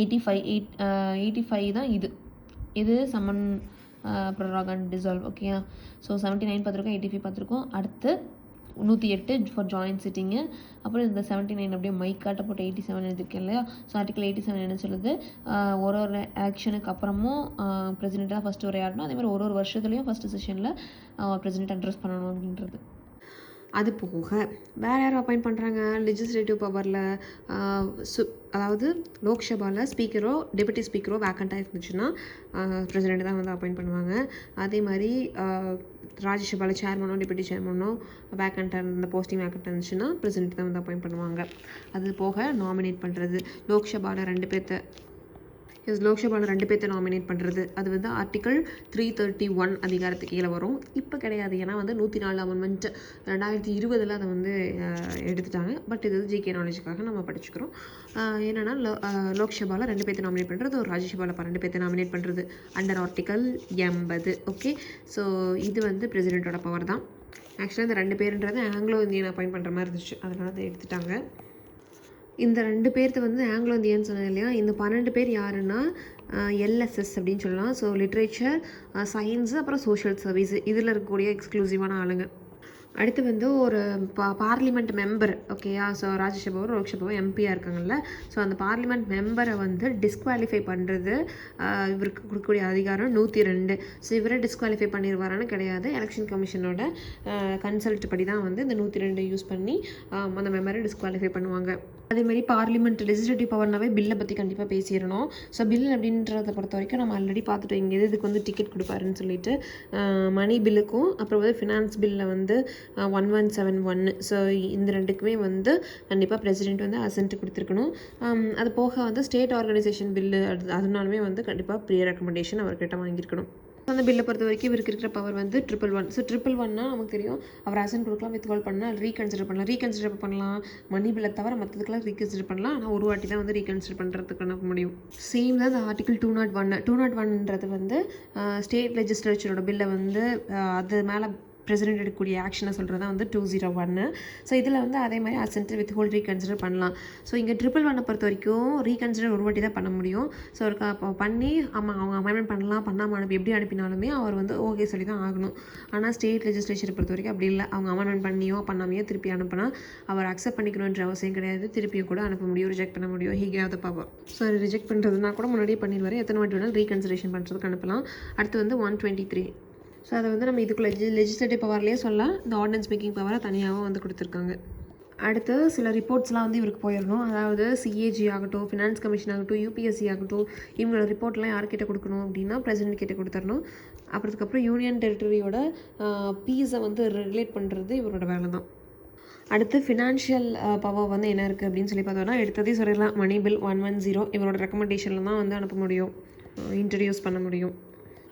85 தான் இது சம்மன் ப்ரொராக் அண்ட் டிசால்வ். ஓகேயா? ஸோ 79 பார்த்துருக்கோம், 85 பார்த்துருக்கோம். அடுத்து 108 ஃபார் ஜாயின்ட் சிட்டிங்கு. அப்புறம் இந்த 79 அப்படியே மைக்காட்ட போட்டு 87 எழுதியிருக்கேன் இல்லையா? ஸோ ஆர்டிகல் 87 என்ன சொல்லுது? ஒரு எலெக்ஷனுக்கு அப்புறமும் பிரசிடென்ட் தான் ஃபஸ்ட்டு உரையாடணும். அதே மாதிரி ஒரு வருஷத்துலேயும் ஃபஸ்ட்டு செஷனில் பிரசிடென்ட் அட்ரஸ் பண்ணணும் அப்படின்றது. அது போக வேறு யாரும் அப்பாயிண்ட் பண்ணுறாங்க லெஜிஸ்லேட்டிவ் பவரில்? அதாவது லோக்சபாவில் ஸ்பீக்கரோ டெபுட்டி ஸ்பீக்கரோ வேக்கண்ட்டாக இருந்துச்சுன்னா பிரசிடென்ட் தான் வந்து அப்பாயிண்ட் பண்ணுவாங்க. அதே மாதிரி ராஜ்யசபாவில் சேர்மனோ டெபுட்டி சேர்மனோ வேக்கண்ட்டாக இந்த போஸ்டிங் வேக்கண்ட்டாக இருந்துச்சுன்னா பிரசிடென்ட் தான் வந்து அப்பாயிண்ட் பண்ணுவாங்க. அது போக நாமினேட் பண்ணுறது, லோக்சபாவில் 2 பேர்த்த லோக்சபாவில் 2 பேர்த்த நாமினேட் பண்ணுறது அது வந்து ஆர்டிகல் 331 அதிகாரத்துக்கு கீழே வரும். இப்போ கிடையாது, ஏன்னா வந்து 104 அமெண்ட்மெண்ட் 2020 அதை வந்து எடுத்துட்டாங்க. பட் இது ஜிகே நாலேஜுக்காக நம்ம படிச்சுக்கிறோம். என்னென்னா லோக்சபாவில் 2 பேர்த்த நாமினேட் பண்ணுறது, ஒரு ராஜ்யசபாவில் 12 பேர்த்த நாமினேட் பண்ணுறது அண்டர் ஆர்டிகல் 80. ஓகே, ஸோ இது வந்து பிரசிடெண்ட்டோட பவர் தான். ஆக்சுவலாக இந்த 2 பேருன்றது ஆங்கிலோ இந்தியன் அப்பாயிண்ட் பண்ணுற மாதிரி இருந்துச்சு, அதனால அதை எடுத்துட்டாங்க. இந்த 2 பேர்த்து வந்து ஆங்கிலோ இந்தியன் சொன்னது இல்லையா, இந்த 12 பேர் யாருன்னா எல்எஸ்எஸ் அப்படின்னு சொல்லலாம். ஸோ லிட்ரேச்சர், சயின்ஸு, அப்புறம் சோஷியல் சர்வீஸ் இதில் இருக்கக்கூடிய எக்ஸ்க்ளூசிவான ஆளுங்க. அடுத்து வந்து ஒரு பார்லிமெண்ட் மெம்பர், ஓகேயா, ஸோ ராஜ்யசபாவோ லோக்சபாவோ எம்பியாக இருக்காங்கல்ல, ஸோ அந்த பார்லிமெண்ட் மெம்பரை வந்து டிஸ்குவாலிஃபை பண்ணுறது இவருக்கு கொடுக்கக்கூடிய அதிகாரம் 102. ஸோ இவரை டிஸ்குவாலிஃபை பண்ணிடுவாரான்னு கிடையாது, எலெக்ஷன் கமிஷனோட கன்சல்ட் படி தான் வந்து இந்த 102 யூஸ் பண்ணி அந்த மெம்பரை டிஸ்குவாலிஃபை பண்ணுவாங்க. அதேமாதிரி பார்லிமெண்ட் லெஜிஸ்லேட்டிவ் பவர்னாவே பில்லை பற்றி கண்டிப்பாக பேசிடணும். ஸோ பில் அப்படின்றத பொறுத்த வரைக்கும் நம்ம ஆல்ரெடி பார்த்துட்டோம், இங்கே இதுக்கு வந்து டிக்கெட் கொடுப்பாருன்னு சொல்லிட்டு மணி பில்லுக்கும் அப்புறம் வந்து ஃபினான்ஸ் பில்லில் வந்து 1171. ஸோ இந்த 2க்குமே வந்து கண்டிப்பாக பிரசிடெண்ட் வந்து அசென்ட் கொடுத்துருக்கணும். அது போக வந்து ஸ்டேட் ஆர்கனைசேஷன் பில்லு அதனாலுமே வந்து கண்டிப்பாக ப்ரீ ரெக்கமெண்டேஷன் அவர்கிட்ட வாங்கியிருக்கணும். அந்த பில்லை பொறுத்த வரைக்கும் இவருக்கு இருக்கிற பவர் வந்து 111. ஸோ 111 நமக்கு தெரியும், அவர் அசென்ட் கொடுக்கலாம், வித்கால் பண்ணால் ரீகன்சிடர் பண்ணலாம். ரீகன்சிடர் பண்ணலாம் மணி பில்லை தவிர மற்றதுக்கெல்லாம் ரீகன்சிடர் பண்ணலாம், ஆனால் ஒரு வாட்டி தான் வந்து ரீகன்சிடர் பண்ணுறதுக்கு அனுப்ப முடியும். சேம் தான் இந்த ஆர்டிகல் 201. வந்து ஸ்டேட் லெஜிஸ்லேச்சரோட பில்லை வந்து அது மேலே பிரசிடெண்ட் எடுக்கக்கூடிய ஆக்ஷனை சொல்கிறது தான் வந்து 201. ஸோ இதில் வந்து அதே மாதிரி அசென்ட் வித் ஹோல்ட் ரீகன்சிடர் பண்ணலாம். ஸோ இங்கே 111 பொறுத்த வரைக்கும் ரீகன்சிடர் ஒரு வாட்டி தான் பண்ண முடியும். ஸோ அவருக்கு பண்ணி அவங்க அமெண்ட்மெண்ட் பண்ணலாம், பண்ணாமல் அனுப்பி எப்படி அனுப்பினாலுமே அவர் வந்து ஓகே சொல்லி தான் ஆகணும். ஆனால் ஸ்டேட் லெஜிஸ்லேச்சரை பொறுத்த வரைக்கும் அப்படி இல்லை, அவங்க அமெண்ட்மெண்ட் பண்ணியோ பண்ணாமையோ திருப்பி அனுப்பினா அவர் அக்செப்ட் பண்ணிக்கணுன்ற அவசியம் கிடையாது, திருப்பியும் கூட அனுப்ப முடியும், ரிஜெக்ட் பண்ண முடியும். He gave the power. So reject பண்ணுறதுனா கூட முன்னாடியே பண்ணிடுவார், எத்தனை வாட்டி வேணாலும் ரீகன்சிடரேஷன் பண்ணுறதுக்கு அனுப்பலாம். அடுத்து வந்து 123. ஸோ அதை வந்து நம்ம இதுக்குள்ளே லெஜிஸ்லேட்டிவ் பவர்லேயே சொல்லலாம், இந்த ஆர்டினன்ஸ் மேக்கிங் பவரை தனியாகவும் வந்து கொடுத்துருக்காங்க. அடுத்து சில ரிப்போர்ட்ஸ்லாம் வந்து இவருக்கு போயிடணும். அதாவது சிஏஜி ஆகட்டும், ஃபினான்ஸ் கமிஷன் ஆகட்டும், யூபிஎஸ்சி ஆகட்டும், இவங்களோட ரிப்போர்ட்லாம் யார்கிட்ட கொடுக்கணும் அப்படின்னா பிரசிடென்ட் கிட்ட கொடுத்துடணும். அப்புறத்துக்கப்புறம் யூனியன் டெரிட்டரியோட பீஸை வந்து ரெகுலேட் பண்ணுறது இவரோட வேலை தான். அடுத்து ஃபினான்ஷியல் பவர் வந்து என்ன இருக்குது அப்படின்னு சொல்லி பார்த்தோன்னா எடுத்ததே சொல்லிடலாம், மணி பில் 110 இவரோட ரெக்கமெண்டேஷனில் தான் வந்து அனுப்ப முடியும், இன்ட்ரடியூஸ் பண்ண முடியும்.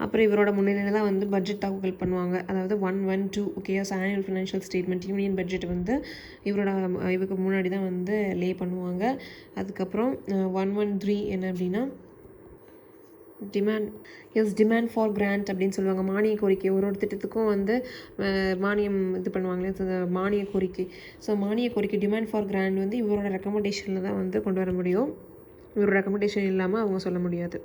அப்புறம் இவரோட முன்னிலையில் தான் வந்து பட்ஜெட் தாக்கல் பண்ணுவாங்க, அதாவது 112 okay. So annual financial statement union budget வந்து இவருக்கு முன்னாடி தான் வந்து லே பண்ணுவாங்க. அதுக்கப்புறம் 113 என்ன அப்படின்னா டிமாண்ட் ஃபார் கிராண்ட் அப்படின்னு சொல்லுவாங்க, மானிய கோரிக்கை. ஒரு திட்டத்துக்கும் வந்து மானியம் இது பண்ணுவாங்களே, மானிய கோரிக்கை. ஸோ மானிய கோரிக்கை டிமாண்ட் ஃபார் கிராண்ட் வந்து இவரோட ரெக்கமெண்டேஷனில் தான் வந்து கொண்டு வர முடியும், இவரோட ரெக்கமெண்டேஷன் இல்லாமல் அவங்க சொல்ல முடியாது.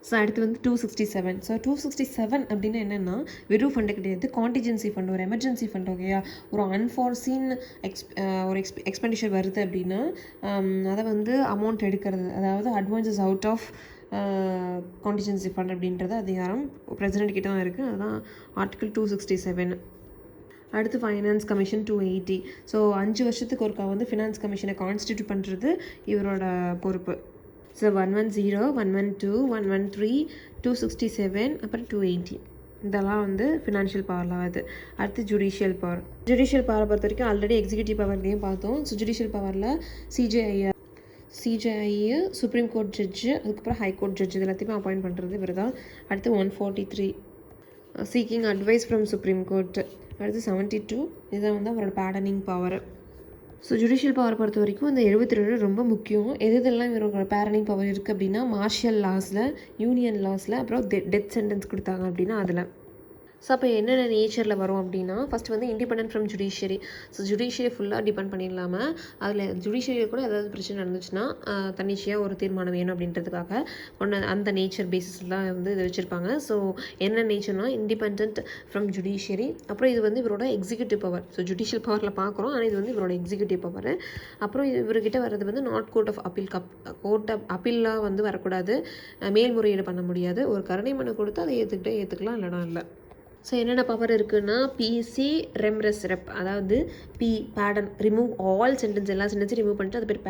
ஸோ அடுத்து வந்து 267. ஸோ 267 அப்படின்னா என்னென்னா வெறும் ஃபண்டு கிடையாது, கான்டிஜென்சி ஃபண்ட், ஒரு எமர்ஜென்சி ஃபண்ட், ஓகேயா. ஒரு அன்ஃபார்சீன் எக்ஸ்பெண்டிச்சர் வருது அப்படின்னா அதை வந்து அமௌண்ட் எடுக்கிறது, அதாவது advances out of contingency fund அப்படின்றது அதிகாரம் பிரசிடென்ட் கிட்ட தான் இருக்குது, அதுதான் ஆர்டிகல் 267. அடுத்து ஃபைனான்ஸ் கமிஷன் 280. ஸோ 5 வருஷத்துக்கு ஒருக்கா வந்து ஃபினான்ஸ் கமிஷனை கான்ஸ்டிடியூட் பண்ணுறது இவரோட பொறுப்பு. ஸோ 110, 112, 113, 267, அப்புறம் 280 இதெல்லாம் வந்து ஃபினான்ஷியல் பவரில் வருது. அடுத்து ஜுடிஷியல் பவர். ஜுடிஷியல் பவரை பொறுத்த வரைக்கும் ஆல்ரெடி எக்ஸிக்யூட்டிவ் பவர்லேயும் பார்த்தோம். ஸோ ஜுடிஷியல் பவரில் சிஜேஐ சுப்ரீம் கோர்ட் ஜட்ஜு, அதுக்கப்புறம் ஹைகோர்ட் ஜட்ஜு இது எல்லாத்தையுமே அப்பாயிண்ட் பண்ணுறது இவர் தான். அடுத்து 143 seeking advice from supreme court. அடுத்து 72 இதுதான் வந்து அவரோட பேடனிங் பவர். ஸோ ஜுடிஷியல் பவர் பொறுத்த வரைக்கும் இந்த 72 ரொம்ப முக்கியம். எதெல்லாம் இவரோட பேரனிங் பவர் இருக்குது அப்படின்னா மார்ஷியல் லாஸில், யூனியன் லாஸில், அப்புறம் டெத் சென்டென்ஸ் கொடுத்தாங்க அப்படின்னா அதில். ஸோ அப்போ என்னென்ன நேச்சரில் வரும் அப்படின்னா ஃபஸ்ட்டு வந்து independent from judiciary. So judiciary ஃபுல்லாக டிபெண்ட் பண்ணிடலாமல் அதில் ஜுடிஷியரியில் கூட ஏதாவது பிரச்சனை நடந்துச்சுன்னா தன்னிச்சையாக ஒரு தீர்மானம் வேணும் அப்படின்றதுக்காக அந்த நேச்சர் பேசிஸில் தான் வந்து இது வச்சுருப்பாங்க. ஸோ என்ன நேச்சர்னால் இண்டிபெண்ட் ஃப்ரம் ஜுடிஷியரி. அப்புறம் இது வந்து இவரோட எக்ஸிக்யூட்டிவ் பவர். ஸோ ஜுடிஷியல் பவரில் பார்க்குறோம், ஆனால் இது வந்து இவரோட எக்ஸிக்யூட்டிவ் பவர். அப்புறம் இவர்கிட்ட வர்றது வந்து not court of appeal. Court of அப்பீல்லாம் வந்து வரக்கூடாது, மேல்முறையீடு பண்ண முடியாது. ஒரு கருணை மனு கொடுத்து அதை ஏற்றுக்கலாம், இல்லைனா இல்லை. ஸோ என்னென்ன பவர் இருக்குன்னா பிசி ரெம்ரெஸ் ரெப், அதாவது பேடன் ரிமூவ் ஆல் சென்டென்ஸ், எல்லா சென்டென்ஸும் ரிமூவ் பண்ணிட்டு அது பேர்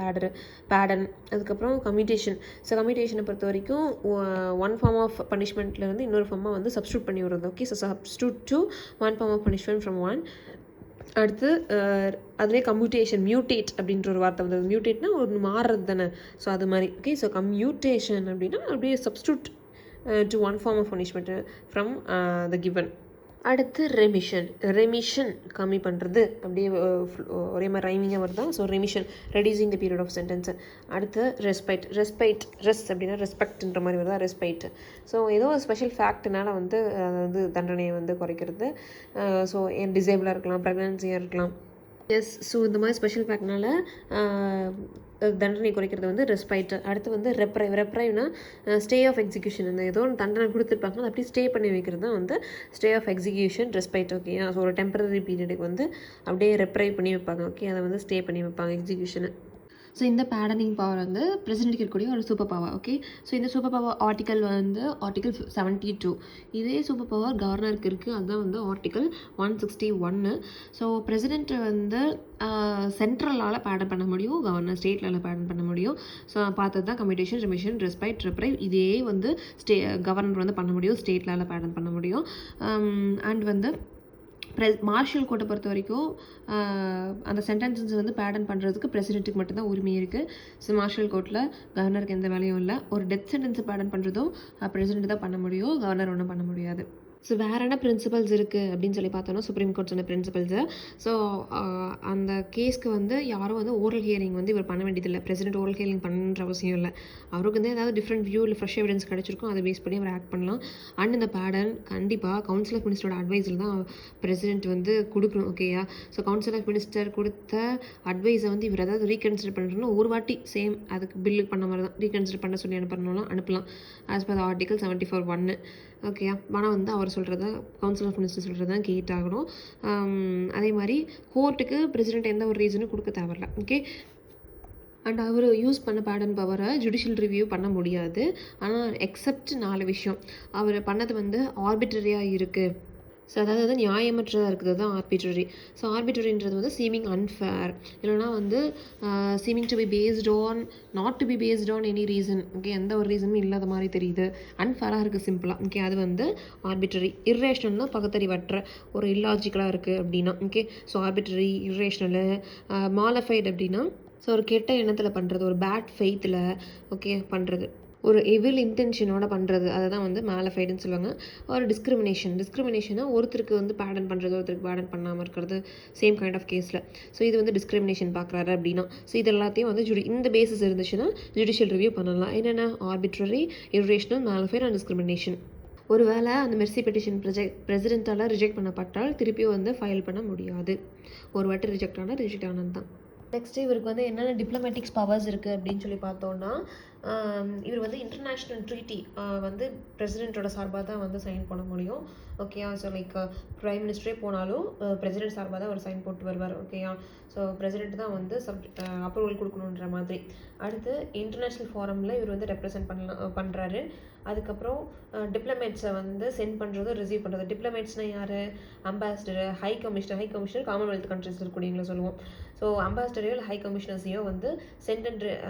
பேடன். அதுக்கப்புறம் கம்யூட்டேஷன். ஸோ கம்யூட்டேஷனை பொறுத்த வரைக்கும் ஒன் ஃபார்ம் ஆஃப் பனிஷ்மெண்ட்லேருந்து இன்னொரு ஃபார்மாக வந்து சப்ஸ்டியூட் பண்ணி விடுறது, okay. So substitute to one form of punishment from one. அடுத்து அதிலே கம்யூட்டேஷன், மியூட்டேட் அப்படின்ற ஒரு வார்த்தை வந்தது. மியூட்டேட்னா ஒரு மாறுறது தானே, ஸோ அது மாதிரி. ஓகே, ஸோ கம்யூட்டேஷன் அப்படின்னா அப்படியே substitute to one form of punishment from the given. அடுத்து ரெமிஷன் கம்மி பண்ணுறது, அப்படியே ஒரே மாதிரி ரைமிங்காக வருதா, so remission reducing the period of sentence. அடுத்து ரெஸ்பைட் அப்படின்னா ரெஸ்பெக்ட்ன்ற மாதிரி வருதா, ரெஸ்பைட். ஸோ ஏதோ ஒரு ஸ்பெஷல் ஃபேக்ட்னால வந்து தண்டனையை வந்து குறைக்கிறது. ஸோ டிசேபிளாக இருக்கலாம், ப்ரெக்னன்சியாக இருக்கலாம். எஸ், ஸோ இந்த மாதிரி ஸ்பெஷல் ஃபேக்ட்னால தண்டனை குறைக்கிறது வந்து ரெஸ்பைட். அடுத்து வந்து ரெப்ரைவ்னா ஸ்டே ஆஃப் எக்ஸிக்யூஷன். இந்த ஏதோ ஒன்று தண்டனை கொடுத்துருப்பாங்க, அதை அப்படியே ஸ்டே பண்ணி வைக்கிறது தான் வந்து stay of execution, respite. Okay, so ஒரு டெம்பரரி பீரியடுக்கு வந்து அப்படியே ரெப்ரைவ் பண்ணி வைப்பாங்க. ஓகே, அதை வந்து ஸ்டே பண்ணி வைப்பாங்க எக்ஸிக்யூஷனை. ஸோ இந்த பேடனிங் பவர் வந்து பிரசிடென்ட்டுக்கு இருக்கக்கூடிய ஒரு சூப்பர் பவர். ஓகே, ஸோ இந்த சூப்பர் பவர் ஆர்டிக்கல் வந்து ஆர்டிக்கல் 72. இதே சூப்பர் பவர் கவர்னருக்கு இருக்குது, அதுதான் வந்து ஆர்டிக்கல் 161. ஸோ பிரசிடென்ட் வந்து சென்ட்ரலால் பேடன் பண்ண முடியும், கவர்னர் ஸ்டேட்லால் பேடன் பண்ண முடியும். ஸோ பார்த்தது தான் கம்யூட்டேஷன், ரெமிஷன், ரெஸ்பைட், ரெப்ரைவ். இதே வந்து கவர்னர் வந்து பண்ண முடியும், ஸ்டேட்லால் பேடன் பண்ண முடியும். அண்ட் வந்து மார்ஷல் கோர்ட்டை பொறுத்த வரைக்கும் அந்த சென்டென்சஸ் வந்து பேடன் பண்ணுறதுக்கு பிரசிடென்ட்டுக்கு மட்டும்தான் உரிமை இருக்குது. ஸோ மார்ஷல் கோர்ட்டில் கவர்னருக்கு எந்த வேலையும் இல்லை. ஒரு டெத் சென்டென்ஸை பேடன் பண்ணுறதும் பிரசிடென்ட் தான் பண்ண முடியும், கவர்னர் ஒன்றும் பண்ண முடியாது. ஸோ வேறு என்ன பிரின்சிபல்ஸ் இருக்குது அப்படின்னு சொல்லி பார்த்தோன்னா, சுப்ரீம் கோர்ட் சொன்ன பிரின்சிபல்ஸு. ஸோ அந்த கேஸ்க்கு வந்து யாரும் வந்து ஓரல் ஹியரிங் வந்து இவர் பண்ண வேண்டியதில்லை, பிரசிடென்ட் ஓரல் ஹியரிங் பண்ணுற அவசியம் இல்லை. அவருக்கு வந்து ஏதாவது டிஃப்ரெண்ட் வியூ இல்லை ஃப்ரெஷ் எவிடன்ஸ் கிடச்சிருக்கும், அதை பேஸ் பண்ணி அவர் ஆக்ட் பண்ணலாம். அண்ட் இந்த பேடன் கண்டிப்பாக கவுன்சில் ஆஃப் மினிஸ்டரோட அட்வைஸில் தான் பிரசிடென்ட் வந்து கொடுக்கணும். ஓகேயா, ஸோ கவுன்சில் ஆஃப் மினிஸ்டர் கொடுத்த அட்வைஸை வந்து இவர் ஏதாவது ரீகன்சிடர் பண்ணுறதுனா ஒரு வாட்டி சேம் அதுக்கு பில்லு பண்ண மாதிரி தான் ரீகன்சிடர் பண்ண சொல்லி அனுப்பலாம் ஆஸ் பர் ஆர்டிகல் 74(1). ஓகேயா, ஆனால் வந்து அவர் சொல்கிறத கவுன்சில் ஆஃப் மினிஸ்டர் சொல்கிறது தான் கேட்டாகணும். அதே மாதிரி கோர்ட்டுக்கு பிரசிடென்ட் எந்த ஒரு ரீசனும் கொடுக்க தேவையில்ல. ஓகே, அண்ட் அவர் யூஸ் பண்ண பேடன் பவரை ஜுடிஷியல் ரிவ்யூ பண்ண முடியாது. ஆனால் எக்ஸப்ட் 4 விஷயம் அவர் பண்ணது வந்து ஆர்பிட்ரரியாக இருக்குது. ஸோ அதாவது நியாயமற்றதாக இருக்கிறது தான் ஆர்பிட்ரரி. ஸோ ஆர்பிட்ரரின்றது வந்து சீமிங் அன்ஃபேர், இல்லைனா வந்து seaming to be based on not to be based on any reason. Okay, எந்த ஒரு ரீசனும் இல்லாத மாதிரி தெரியுது, அன்ஃபேராக இருக்குது சிம்பிளாக. ஓகே, அது வந்து ஆர்பிட்ரரி. இர்ரேஷனல்னா பகுத்தறிவற்ற, ஒரு இல்லாஜிக்கலாக இருக்குது அப்படின்னா. Okay, so arbitrary, irrational. Mala fide அப்படின்னா ஸோ ஒரு கெட்ட எண்ணத்தில் பண்ணுறது, ஒரு பேட் ஃபெய்த்தில் ஓகே பண்ணுறது, ஒரு எவில் இன்டென்ஷனோட பண்ணுறது, அதை தான் வந்து மேலஃபைடுன்னு சொல்லுவாங்க. ஒரு டிஸ்கிரிமினேஷனாக ஒருத்தருக்கு வந்து பேடன் பண்ணுறது, ஒருத்தருக்கு பேடன் பண்ணாமல் இருக்கிறது, சேம் கைண்ட் ஆஃப் கேஸில். ஸோ இது வந்து டிஸ்கிரிமினேஷன் பார்க்குறாரு அப்படின்னா, ஸோ இது எல்லாத்தையும் வந்து இந்த பேசிஸ் இருந்துச்சுன்னா ஜுடிஷியல் ரிவ்யூ பண்ணலாம். என்னென்ன arbitrary, irrational, mala fide and discrimination. ஒரு வேளை அந்த மெர்சி பெட்டிஷன் பிரசிடென்ட்டால் ரிஜெக்ட் பண்ணப்பட்டால் திருப்பியும் வந்து ஃபைல் பண்ண முடியாது. ஒரு வாட்டி ரிஜெக்ட் ஆனது தான். நெக்ஸ்ட்டு இவருக்கு வந்து என்னென்ன டிப்ளமேட்டிக்ஸ் பவர்ஸ் இருக்குது அப்படின்னு சொல்லி பார்த்தோன்னா, இவர் வந்து இன்டர்நேஷ்னல் ட்ரீட்டி வந்து பிரசிடென்ட்டோட சார்பாக தான் வந்து சைன் பண்ண முடியும். ஓகேயா, ஸோ லைக் ப்ரைம் மினிஸ்டரே போனாலும் பிரசிடென்ட் சார்பாக தான் அவர் சைன் போட்டு வருவார். ஓகேயா, ஸோ பிரசிடென்ட் தான் வந்து அப்ரூவல் கொடுக்கணுன்ற மாதிரி. அடுத்து இன்டர்நேஷ்னல் ஃபாரமில் இவர் வந்து ரெப்ரசென்ட் பண்ணுறாரு. அதுக்கப்புறம் டிப்ளமேட்ஸை வந்து சென்ட் பண்ணுறது, ரிசீவ் பண்ணுறது. டிப்ளமேட்ஸ்னால் யார்? அம்பாசிடர், ஹை கமிஷனர் காமன்வெல்த் கண்ட்ரீஸில் இருக்கக்கூடியவங்களை சொல்லுவோம். ஸோ அம்பாசிடரையோ இல்லை ஹை கமிஷனர்ஸையோ வந்து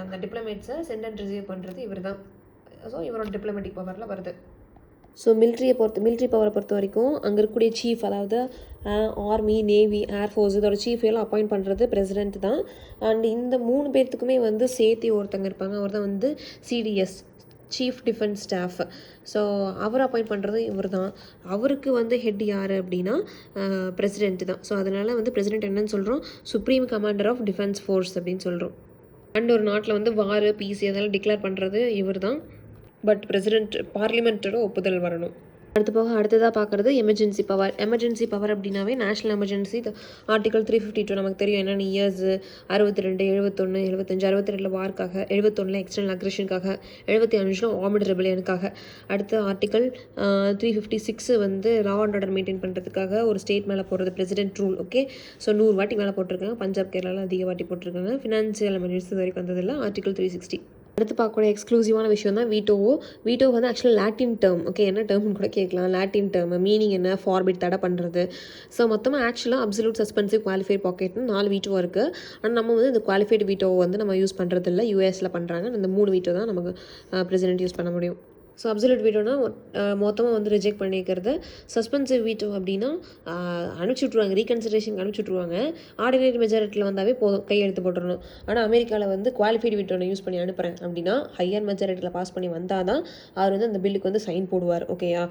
அந்த டிப்ளமேட்ஸை சென்ட் அண்ட் ரிசீவ் பண்ணுறது இவர் தான். ஸோ இவரோட டிப்ளமேட்டிக் பவரில் வருது. ஸோ மிலிட்ரி பவரை பொறுத்த வரைக்கும் அங்கே இருக்கக்கூடிய சீஃப், அதாவது ஆர்மி, நேவி, ஏர்ஃபோர்ஸ், இதோட சீஃப் எல்லாம் அப்பாயிண்ட் பண்ணுறது பிரசிடென்ட் தான். அண்ட் இந்த 3 பேர்த்துக்குமே வந்து சேர்த்து ஒருத்தங்க இருப்பாங்க, அவர் தான் வந்து CDS, chief defence staff. So அவர் அப்பாயிண்ட் பண்ணுறது இவர் தான். அவருக்கு வந்து ஹெட் யார் அப்படின்னா பிரசிடென்ட் தான். ஸோ அதனால் வந்து பிரசிடென்ட் என்னன்னு சொல்கிறோம்? Supreme commander of defence force அப்படின்னு சொல்கிறோம். அண்ட் ஒரு நாட்டில் வந்து வார், பீஸ் அதெல்லாம் டிக்ளேர் பண்ணுறது இவர் தான். பட் பிரசிடென்ட் பார்லிமெண்ட்டோட ஒப்புதல் வரணும். அடுத்ததாக பார்க்குறது எமர்ஜென்சி பவர் அப்படின்னாவே நேஷனல் எமர்ஜென்சி. ஆர்டிகல் 352 நமக்கு தெரியும் என்னென்ன இயர்ஸ்: 62, 71, 75. 62 வார்க்காக, 71 எக்ஸ்டர்னல் அக்ரெஷனுக்காக, 75 ஆர்மட் ரெபலியனுக்காக. அடுத்து ஆர்டிகல் 356 வந்து லா அண்ட் ஆர்டர் மெயின்டைன் பண்ணுறதுக்காக ஒரு ஸ்டேட் மேலே போடுறது பிரசிடென்ட் ரூல். ஓகே, ஸோ 100 வாட்டி மேலே போட்டிருக்காங்க. பஞ்சாப், கேரளாவில் அதிக வாட்டி போட்டிருக்காங்க. ஃபினான்சியல் எமர்ஜென்சி வரைக்கும் வந்ததில்லை. ஆர்டிகல் 360. அடுத்து பார்க்கக்கூடிய எக்ஸ்க்ளூசிவான விஷயம் தான் வீட்டோ வந்து ஆக்சுவலாக லாட்டின் டேர்ம். ஓகே, என்ன டேர்ம்னு கூட கேட்கலாம். லாட்டின் டேர்ம் மீனிங் என்ன? ஃபார்பிட், தடை பண்ணுறது. ஸோ மொத்தமாக ஆக்சுவலாக அப்சல்யூட், சஸ்பென்சிவ், குவாலிஃபைட், பாக்கெட்னு 4 வீட்டோ இருக்குது. ஆனால் நம்ம வந்து இந்த குவாலிஃபைடு வீட்டோ வந்து நம்ம யூஸ் பண்ணுறதில்ல, யூஎஸில் பண்ணுறாங்க. இந்த 3 வீட்டோ தான் நமக்கு பிரசிடென்ட் யூஸ் பண்ண முடியும். ஸோ அப்சல்யூட் வீட்டோனா மொத்தமாக வந்து ரிஜெக்ட் பண்ணிக்கிறது. சஸ்பென்சிவ் வீட்டோ அப்படின்னா அனுப்பிச்சி விட்ருவாங்க, ரீகன்சிடரேஷனுக்கு அனுப்பிச்சி விட்ருவாங்க. ஆர்டினரி மெஜாரிட்டியில் வந்தாவே போதும், கையெழுத்து போட்டுடணும். ஆனால் அமெரிக்காவில் வந்து குவாலிஃபைடு வீட்டோனை யூஸ் பண்ணி அனுப்புகிறேன் அப்படின்னா ஹையர் மெஜாரிட்டியில் பாஸ் பண்ணி வந்தால் தான் அவர் வந்து அந்த பில்லுக்கு வந்து சைன் போடுவார். ஓகேயா?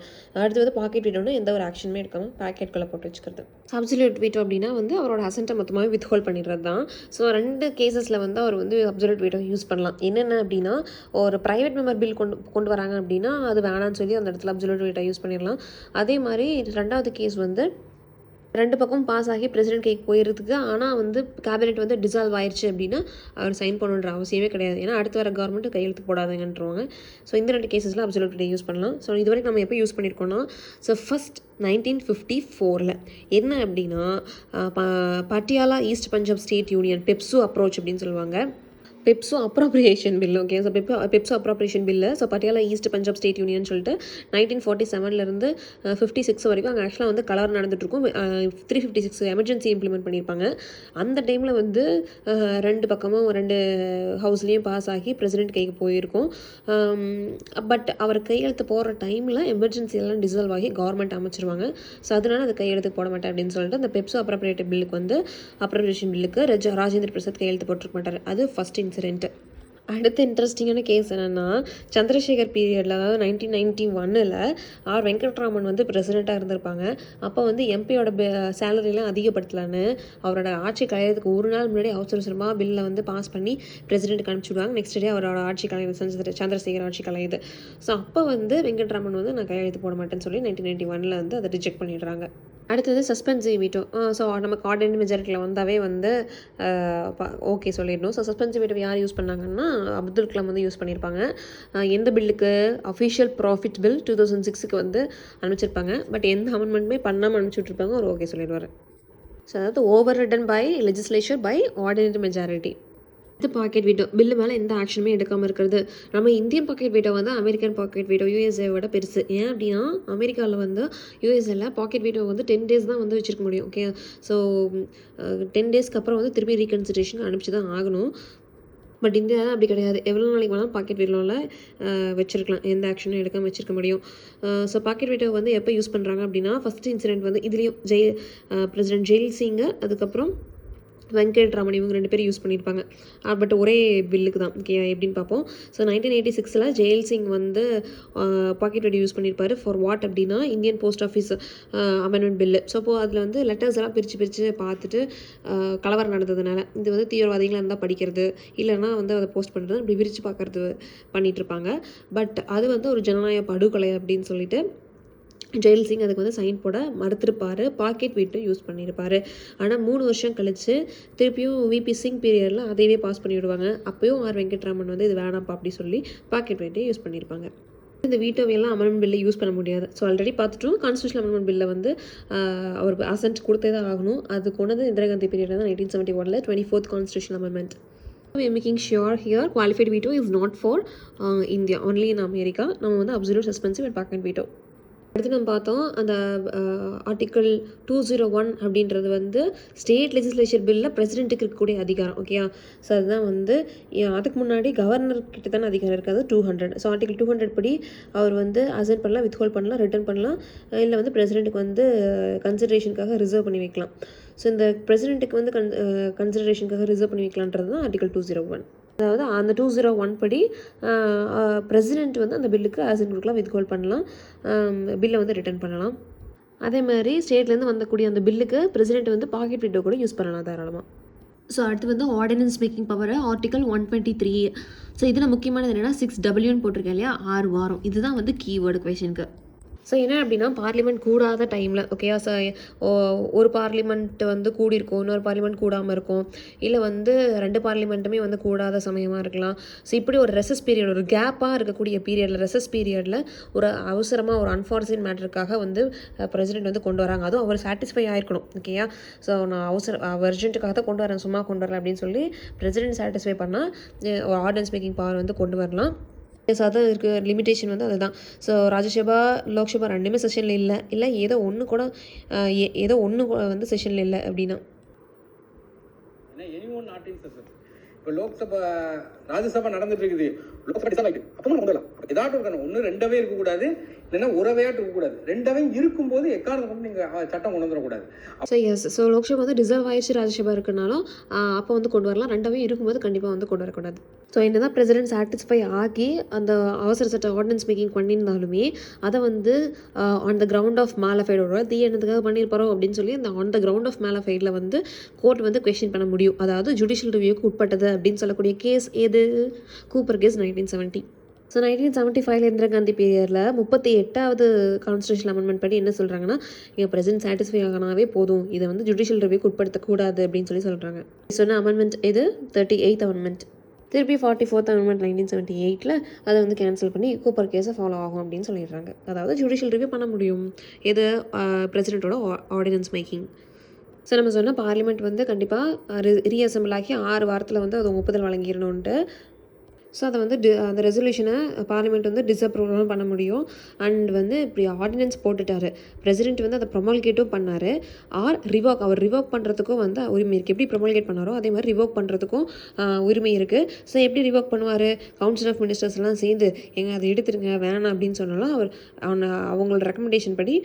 அடுத்து வந்து பாக்கெட் வீட்டோன்னா எந்த ஒரு ஆக்ஷனுமே எடுக்காமல் பாக்கெட்குள்ளே போட்டு வச்சுக்கிறது. அப்சல்யூட் வீட்டோ அப்படின்னா வந்து அவரோட அசென்ட்டை மொத்தமாகவே வித் ஹோல்ட் பண்ணிடுறது தான். ஸோ 2 கேசஸில் வந்து அவர் வந்து அப்சல்யூட் வீட்டோ யூஸ் பண்ணலாம். என்னென்ன அப்படின்னா, ஒரு ப்ரைவேட் மெம்பர் பில் கொண்டு வராங்க அப்படின்னா அது வேணான்னு சொல்லி அந்த இடத்துல அப்சல்யூட் வீட்டோ யூஸ் பண்ணிடலாம். அதே மாதிரி 2வது கேஸ் வந்து 2 பக்கம் பாஸ் ஆகி பிரசிடென்ட் கைக்கு போயிடுறதுக்கு, ஆனால் வந்து கேபினெட் வந்து டிசால்வ் ஆயிடுச்சு அப்படின்னா அவர் சைன் பண்ணணுன்ற அவசியமே கிடையாது. ஏன்னா அடுத்து வர கவர்மெண்ட் கையெழுத்து போடாதுங்கன்றவாங்க. ஸோ இந்த 2 கேசஸில் அப்சல்யூட் வீட்டோ யூஸ் பண்ணலாம். ஸோ இது வரைக்கும் நம்ம எப்போ யூஸ் பண்ணியிருக்கோம்னா, ஸோ ஃபஸ்ட் 1954 என்ன அப்படின்னா Patiala east Punjab state union PEPSU approach அப்படின்னு சொல்லுவாங்க. PEPSU appropriation bill. Okay, so PEPSU appropriation bill. So Patiala east Punjab state union சொல்லிட்டு 1947 56 வரைக்கும் அங்கே ஆக்சுவலாக வந்து கலர் நடந்துட்டுருக்கும். 356 எமர்ஜென்சி இம்ப்ளிமெண்ட் பண்ணியிருப்பாங்க. அந்த டைமில் வந்து 2 பக்கமும் 2 ஹவுஸ்லேயும் பாஸ் ஆகி பிரசிடென்ட் கைக்கு போயிருக்கும். பட் அவர் கையெழுத்து போகிற டைமில் எமர்ஜென்சியெல்லாம் டிசால்வ் ஆகி கவர்மெண்ட் அமைச்சிருவாங்க. ஸோ அதனால் அது கையெழுத்து போட மாட்டேன் அப்படின்னு சொல்லிட்டு அந்த பெப்சோ அப்ராப்ரியேட்டிவ் பில்லுக்கு வந்து அப்ராப்ரியேஷன் பில்லுக்கு ராஜேந்திர பிரசாத் கையெழுத்து போட்டிருக்க மாட்டார். அது ஃபஸ்ட் இன்சிடென்ட். அடுத்த இன்ட்ரெஸ்டிங்கான கேஸ் என்னென்னா, சந்திரசேகர் பீரியடில், அதாவது 1991 ஆர் வெங்கட்ராமன் வந்து பிரசிடெண்ட்டாக இருந்திருப்பாங்க. அப்போ வந்து எம்பியோட சேலரிலாம் அதிகப்படுத்தலான்னு அவரோட ஆட்சி கலையறதுக்கு ஒரு நாள் முன்னாடி அவசரமாக பில்லை வந்து பாஸ் பண்ணி பிரசிடெண்ட்டுக்கு அனுப்பிச்சுடுவாங்க. நெக்ஸ்ட் டே அவரோட ஆட்சி கலையுது, சந்திரசேகர் ஆட்சி கலையுது. ஸோ அப்போ வந்து வெங்கட்ராமன் வந்து நான் கையெழுத்து போட மாட்டேன்னு சொல்லி 1991 வந்து அதை ரிஜெக்ட் பண்ணிடுறாங்க. அடுத்தது சஸ்பென்சிவ் வீட்டோ. ஸோ நமக்கு ஆர்டினரி மெஜாரிட்டியில் வந்தாவே வந்து ஓகே சொல்லிடணும். ஸோ சஸ்பென்சிவ் வீட்டோ யார் யூஸ் பண்ணாங்கன்னா அப்துல் கலாம் வந்து யூஸ் பண்ணியிருப்பாங்க. எந்த பில்லுக்கு? அஃபிஷியல் ப்ராஃபிட் பில் 2006 வந்து அனுப்பிச்சிருப்பாங்க. பட் எந்த அமெண்ட்மெண்ட்டுமே பண்ணாமல் அனுப்பிச்சி விட்ருப்பாங்க. அவர் ஓகே சொல்லிடுவார். ஸோ அதாவது overridden by legislature by ordinary majority. இது பாக்கெட் வீட்டோ. பில்லு மேலே எந்த ஆக்ஷனுமே எடுக்காமல் இருக்கிறது. நம்ம இந்தியன் பாக்கெட் வீட்டோ வந்து அமெரிக்கன் பாக்கெட் வீட்டோ யூஎஸ்ஏவோட பெருசு. ஏன் அப்படின்னா அமெரிக்காவில் வந்து யூஎஸ்ஏல பாக்கெட் வீட்டோ வந்து 10 days தான் வந்து வச்சுருக்க முடியும். ஓகே, ஸோ 10 daysக்கு அப்புறம் வந்து திருப்பி ரீகன்சிடரேஷன் அனுப்பிச்சு தான் ஆகணும். பட் இந்தியாவில் அப்படி கிடையாது. எவ்வளோ நாளைக்கு வேணாலும் பாக்கெட் வீட்டோவில் வச்சுருக்கலாம், எந்த ஆக்ஷனும் எடுக்காமல் வச்சுருக்க முடியும். ஸோ பாக்கெட் வீட்டோ வந்து எப்போ யூஸ் பண்ணுறாங்க அப்படின்னா, ஃபஸ்ட் இன்சிடென்ட் வந்து இதுலேயும் பிரசிடென்ட் ஜெயில் சிங்கை, அதுக்கப்புறம் வெங்கட்ராமன், இவங்க 2 பேரும் யூஸ் பண்ணியிருப்பாங்க. பட் ஒரே பில்லுக்கு தான். ஓகே, எப்படின்னு பார்ப்போம். ஸோ 1986 ஜெயில் சிங் வந்து பாக்கெட் வீட்டோ யூஸ் பண்ணியிருப்பார். ஃபார் வாட் அப்படின்னா, Indian post office amendment bill. So அப்போது அதில் வந்து லெட்டர்ஸ் எல்லாம் பிரித்து பார்த்துட்டு கலவரம் நடந்ததுனால இது வந்து தீவிரவாதிகளாக இருந்தால் படிக்கிறது, இல்லைன்னா வந்து அதை போஸ்ட் பண்ணுறது, இப்படி விரித்து பார்க்கறது பண்ணிகிட்ருப்பாங்க. பட் அது வந்து ஒரு ஜனநாயக படுகொலை அப்படின்னு சொல்லிட்டு ஜெயில் சிங் அதுக்கு வந்து சைன் போட மறுத்திருப்பார். பாக்கெட் வீட்டோ யூஸ் பண்ணியிருப்பார். ஆனால் 3 வருஷம் கழித்து திருப்பியும் விபி சிங் பீரியடில் அதையவே பாஸ் பண்ணி விடுவாங்க. அப்போயும் ஆர் வெங்கட்ராமன் வந்து இது வேணாம்ப்பா அப்படி சொல்லி பாக்கெட் வீட்டோ யூஸ் பண்ணியிருப்பாங்க. இந்த வீட்டோவையெல்லாம் அமெண்ட்மெண்ட் பில்லை யூஸ் பண்ண முடியாது. ஸோ ஆல்ரெடி பார்த்துட்டோம், கான்ஸ்டியூஷன் அமெண்ட்மெண்ட் பில்லை வந்து அவர் அசென்ட் கொடுத்தே தான் ஆகணும். அது கொண்டது இந்திரா காந்தி பீரியடில் தான் 1971 24th constitution amendment. We are making sure here qualified veto is not for India, only in America. நம்ம வந்து absolute suspensive and packet veto. அடுத்து நம்ம பார்த்தோம் அந்த ஆர்டிக்கிள் 201 அப்படின்றது வந்து ஸ்டேட் லெஜிஸ்லேச்சர் பில்லில் பிரசிடென்ட்டுக்கு இருக்கக்கூடிய அதிகாரம். ஓகேயா? ஸோ அதுதான் வந்து அதுக்கு முன்னாடி கவர்னர்கிட்ட தானே அதிகாரம் இருக்காது. 200. ஸோ ஆர்டிக்கிள் 200 படி அவர் வந்து அசென்ட் பண்ணலாம், வித்ஹோல்ட் பண்ணலாம், ரிட்டர்ன் பண்ணலாம், இல்லை வந்து பிரசிடென்ட்டுக்கு வந்து கன்சிடரேஷனுக்காக ரிசர்வ் பண்ணி வைக்கலாம். ஸோ இந்த பிரசிடென்ட்டுக்கு வந்து கன்சிடரேஷனுக்காக ரிசர்வ் பண்ணி வைக்கலான்றது தான் ஆர்டிக்கிள் 201. அதாவது அந்த 201 படி பிரசிடென்ட் வந்து அந்த பில்லுக்கு அசென்ட் கொடுக்கலாம், வித்ஹோல்ட் பண்ணலாம், பில்லை வந்து ரிட்டர்ன் பண்ணலாம். அதே மாதிரி ஸ்டேட்லேருந்து வந்தக்கூடிய அந்த பில்லுக்கு பிரசிடென்ட் வந்து பாக்கெட் வீட்டோ கூட யூஸ் பண்ணலாம் தாராளமாக. ஸோ அடுத்து வந்து ordinance making power article 123. So இதில் முக்கியமானது என்னென்னா 6Wன்னு போட்டிருக்கேன் இல்லையா, 6 வாரம். இதுதான் வந்து கீவேர்டு கொஷனுக்கு. ஸோ என்ன அப்படின்னா பார்லிமெண்ட் கூடாத டைமில், ஓகேயா, ஸோ ஒரு பார்லிமெண்ட் வந்து கூடியிருக்கும், இன்னொரு பார்லிமெண்ட் கூடாமல் இருக்கும், இல்லை வந்து 2 பார்லிமெண்ட்டுமே வந்து கூடாத சமயமாக இருக்கலாம். ஸோ இப்படி ஒரு ரெசஸ் பீரியட், ஒரு கேப்பாக இருக்கக்கூடிய பீரியடில், ரெசஸ் பீரியடில் ஒரு அவசரமாக ஒரு அன்ஃபார்ச்சுனேட் மேட்டருக்காக வந்து பிரசிடென்ட் வந்து கொண்டு வராங்க. அதுவும் அவர் சாட்டிஸ்ஃபை ஆகிருக்கணும். ஓகேயா? ஸோ நான் அர்ஜென்ட்டுக்காக தான் கொண்டு வரேன், சும்மா கொண்டு வரேன் அப்படின்னு சொல்லி பிரசிடென்ட் சாட்டிஸ்ஃபை பண்ணால் ஒரு ஆர்டினன்ஸ் மேக்கிங் பவர் வந்து கொண்டு வரலாம். ஸோ அதான் இருக்குது லிமிட்டேஷன் வந்து அதுதான். ஸோ ராஜ்யசபா லோக்சபா 2மே செஷனில் இல்லை ஏதோ ஒன்று கூட வந்து செஷனில் இல்லை அப்படின்னா. இப்போ லோக்சபா ராஜ்யசபா நடந்துட்டு இருக்குது, லோக்சபா டிசைட் ஆகிட்டு அப்போ கொண்டு வரலாம். ஏதாட்டும் இருக்கணும், ஒன்று ரெண்டவே இருக்கக்கூடாது, இல்லைன்னா ஒரவையாட்டு இருக்கக்கூடாது. ரெண்டவே இருக்கும்போது எக்காரணத்தை கொண்டு நீங்கள் சட்டம் கொண்டு வந்துடக்கூடாது. ஸோ எஸ், ஸோ லோக்சபா வந்து டிசர்வ் ஆயிடுச்சு ராஜ்யசபா இருக்குனாலும் அப்போ வந்து கொண்டு வரலாம். ரெண்டவே இருக்கும்போது கண்டிப்பாக வந்து கொண்டு வரக்கூடாது. ஸோ என்ன தான் பிரசிடென்ட் சாட்டிஸ்ஃபை ஆகி அந்த அவசர சட்ட ஆர்டினன்ஸ் மேக்கிங் பண்ணியிருந்தாலுமே அதை வந்து ஆன் த கிரவுண்ட் ஆஃப் மேலஃபைடோட என்னதுக்காக பண்ணியிருப்பாரோ அப்படின்னு சொல்லி அந்த ஆன் த கிரவுண்ட் ஆஃப் மேலஃபைடில் வந்து கோர்ட் வந்து கொஸ்டின் பண்ண முடியும். அதாவது ஜுடிஷியல் ரிவ்யூக்கு உட்பட்டது அப்படின்னு சொல்லக்கூடிய கேஸ் எது? Cooper case 1970. So 1975 Indira Gandhi பீரியடில் 38வது கான்ஸ்டியூஷன் அமெண்ட்மெண்ட் படி என்ன சொல்கிறாங்கன்னா, எங்கள் பிரசிடென்ட் சாட்டிஸ்ஃபை ஆகினாவே போதும், இதை வந்து ஜுடிஷியல் ரிவ்யூக்கு உட்படுத்தக்கூடாது அப்படின்னு சொல்லி சொல்கிறாங்க. சொன்ன அமெண்ட்மெண்ட் இது 38th அமெண்ட்மெண்ட். திருப்பி 44th அமெண்ட்மெண்ட் 1978 அதை வந்து கேன்சல் பண்ணி கூப்பர் கேஸை ஃபாலோ ஆகும் அப்படின்னு சொல்லிடுறாங்க. அதாவது ஜுடிஷியல் ரிவ்யூ பண்ண முடியும் எது? பிரசிடென்ட்டோட ஆர்டினன்ஸ் மேக்கிங். ஸோ நம்ம சொன்னால் பார்லிமெண்ட் வந்து கண்டிப்பாக ரீஅசம்பிள் ஆகி 6 வாரத்தில் வந்து அது ஒப்புதல் வழங்கிடணுன்ட்டு. ஸோ அதை வந்து அந்த ரெசல்யூஷனை பார்லிமெண்ட் வந்து டிஸ்அப்ரூவலும் பண்ண முடியும். அண்ட் வந்து இப்படி ஆர்டினன்ஸ் போட்டுட்டார், பிரசிடென்ட் வந்து அதை ப்ரொமல்கேட்டும் பண்ணார். அவர் ரிவோக் பண்ணுறதுக்கும் வந்து உரிமை இருக்குது. எப்படி ப்ரொமல்கேட் பண்ணாரோ அதே மாதிரி ரிவோக் பண்ணுறதுக்கும் உரிமை இருக்குது. ஸோ எப்படி ரிவோக் பண்ணுவார்? கவுன்சில் ஆஃப் மினிஸ்டர்ஸ் எல்லாம் சேர்ந்து அதை எடுத்துருங்க வேணாம் அப்படின்னு சொன்னாலும் அவங்களோட ரெக்கமெண்டேஷன் படி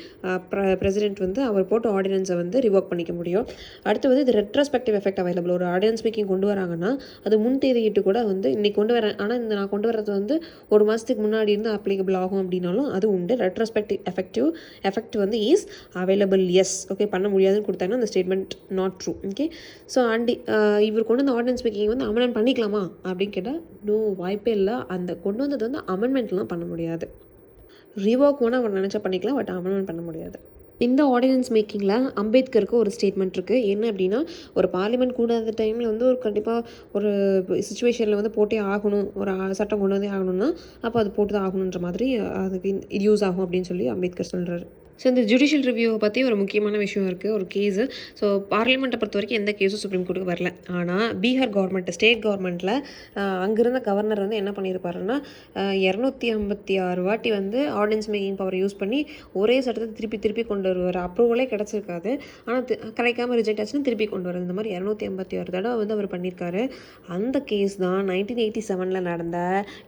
பிரசிடென்ட் வந்து அவர் போட்ட ஆர்டினன்ஸை வந்து ரிவோக் பண்ணிக்க முடியும். அடுத்து வந்து இது ரெட்ரோஸ்பெக்டிவ் எஃபெக்ட் அவைலபிள். ஒரு ஆர்டினன்ஸ் மேக்கிங் கொண்டு வராங்கன்னா அது முன் தேதியிட்டு கூட வந்து இன்னைக்கு கொண்டு வரேன், ஆனால் இந்த நான் கொண்டு வரது வந்து 1 மாதத்துக்கு முன்னாடி இருந்து அப்ளிகபிள் ஆகும் அப்படின்னாலும் அது உண்டு. ரெட்ரோஸ்பெக்டிவ் எஃபெக்ட் வந்து இஸ் அவைலபிள். எஸ், ஓகே, பண்ண முடியாதுன்னு கொடுத்தாங்கன்னா அந்த statement not true. Okay, so இவர் கொண்டு வந்த ஆர்டினன்ஸ் மேக்கிங் வந்து அமெண்ட்மெண்ட் பண்ணிக்கலாமா அப்படின்னு கேட்டால் நோ, வாய்ப்பே இல்லை. அந்த கொண்டு வந்தது வந்து அமெண்ட்மெண்ட்லாம் பண்ண முடியாது. ரிவோக் வேணால் அவர் நினச்சா பண்ணிக்கலாம், பட் அமெண்ட்மெண்ட் பண்ண முடியாது. இந்த ஆர்டினன்ஸ் மேக்கிங்கில் அம்பேத்கருக்கு ஒரு ஸ்டேட்மெண்ட் இருக்குது. என்ன அப்படின்னா, ஒரு பார்லிமெண்ட் கூடாத டைமில் வந்து ஒரு கண்டிப்பாக ஒரு சுச்சுவேஷனில் வந்து போட்டே ஆகணும், ஒரு சட்டம் கொண்டு வந்தே ஆகணும்னா அப்போ அது போட்டு தான் ஆகணுன்ற மாதிரி அதுக்கு இது யூஸ் ஆகும் அப்படின்னு சொல்லி அம்பேத்கர் சொல்கிறார். ஸோ இந்த ஜுடிஷியல் ரிவ்யூவை பற்றி ஒரு முக்கியமான விஷயம் இருக்குது, ஒரு கேஸு. ஸோ பார்லிமெண்ட்டை பொறுத்த வரைக்கும் எந்த கேஸும் சுப்ரீம் கோர்ட்டுக்கு வரல. ஆனால் பீகார் கவர்மெண்ட், ஸ்டேட் கவர்மெண்ட்டில் அங்கிருந்த கவர்னர் வந்து என்ன பண்ணியிருப்பாருன்னா 256 வாட்டி வந்து ஆர்டினன்ஸ் மேக்கிங் பவர் யூஸ் பண்ணி ஒரே சட்டத்தை திருப்பி கொண்டு வருவார். அப்ரூவலே கிடச்சிருக்காது, ஆனால் கிடைக்காம ரிஜெக்ட் ஆச்சுன்னு திருப்பி கொண்டு வருது. இந்த மாதிரி 256 தடவை வந்து அவர் பண்ணியிருக்காரு. அந்த கேஸ் தான் 1987 நடந்த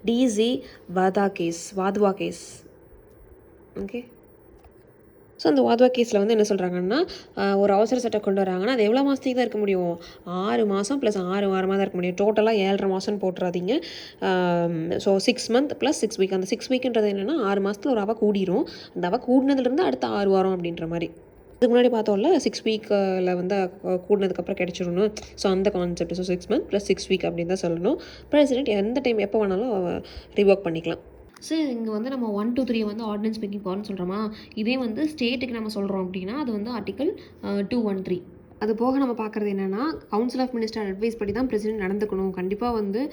DC Wadhwa case. Okay, so அந்த வாத்வா கேஸில் வந்து என்ன சொல்கிறாங்கன்னா, ஒரு அவசர சட்டம் கொண்டு வராங்கன்னா அது எவ்வளோ மாதத்துக்கு தான் இருக்க முடியும்? 6 மாதம் ப்ளஸ் 6 வாரமாக தான் இருக்க முடியும். டோட்டலாக 7.5 மாதம்னு போட்டுறாதீங்க. So 6 months plus 6 week. அந்த 6 weekன்றது என்னென்னா 6 மாதத்தில் ஒரு அவ கூடிரும். அந்த அவ கூடினதுலேருந்து அடுத்த 6 வாரம் அப்படின்ற மாதிரி. இதுக்கு முன்னாடி பார்த்தோம்ல 6 weekல வந்து கூடினதுக்கப்புறம் கிடச்சிடணும். ஸோ அந்த concept. So 6 months plus 6 week அப்படின்னு தான் சொல்லணும். பிரசிடென்ட் எந்த டைம் எப்போ வேணாலும் ரிவோக் பண்ணிக்கலாம். ஸோ இங்கே வந்து நம்ம 1 to 3 வந்து ஆர்டினன்ஸ் மேக்கிங் பவர்னு சொல்கிறோமா, இதே வந்து ஸ்டேட்டுக்கு நம்ம சொல்கிறோம் அப்படின்னா அது வந்து ஆர்டிகல் 213. அது போக நம்ம பார்க்குறது என்னென்னா, கவுன்சில் ஆஃப் மினிஸ்டர் அட்வைஸ் படி தான் பிரசிடென்ட் நடந்துக்கணும். கண்டிப்பாக வந்து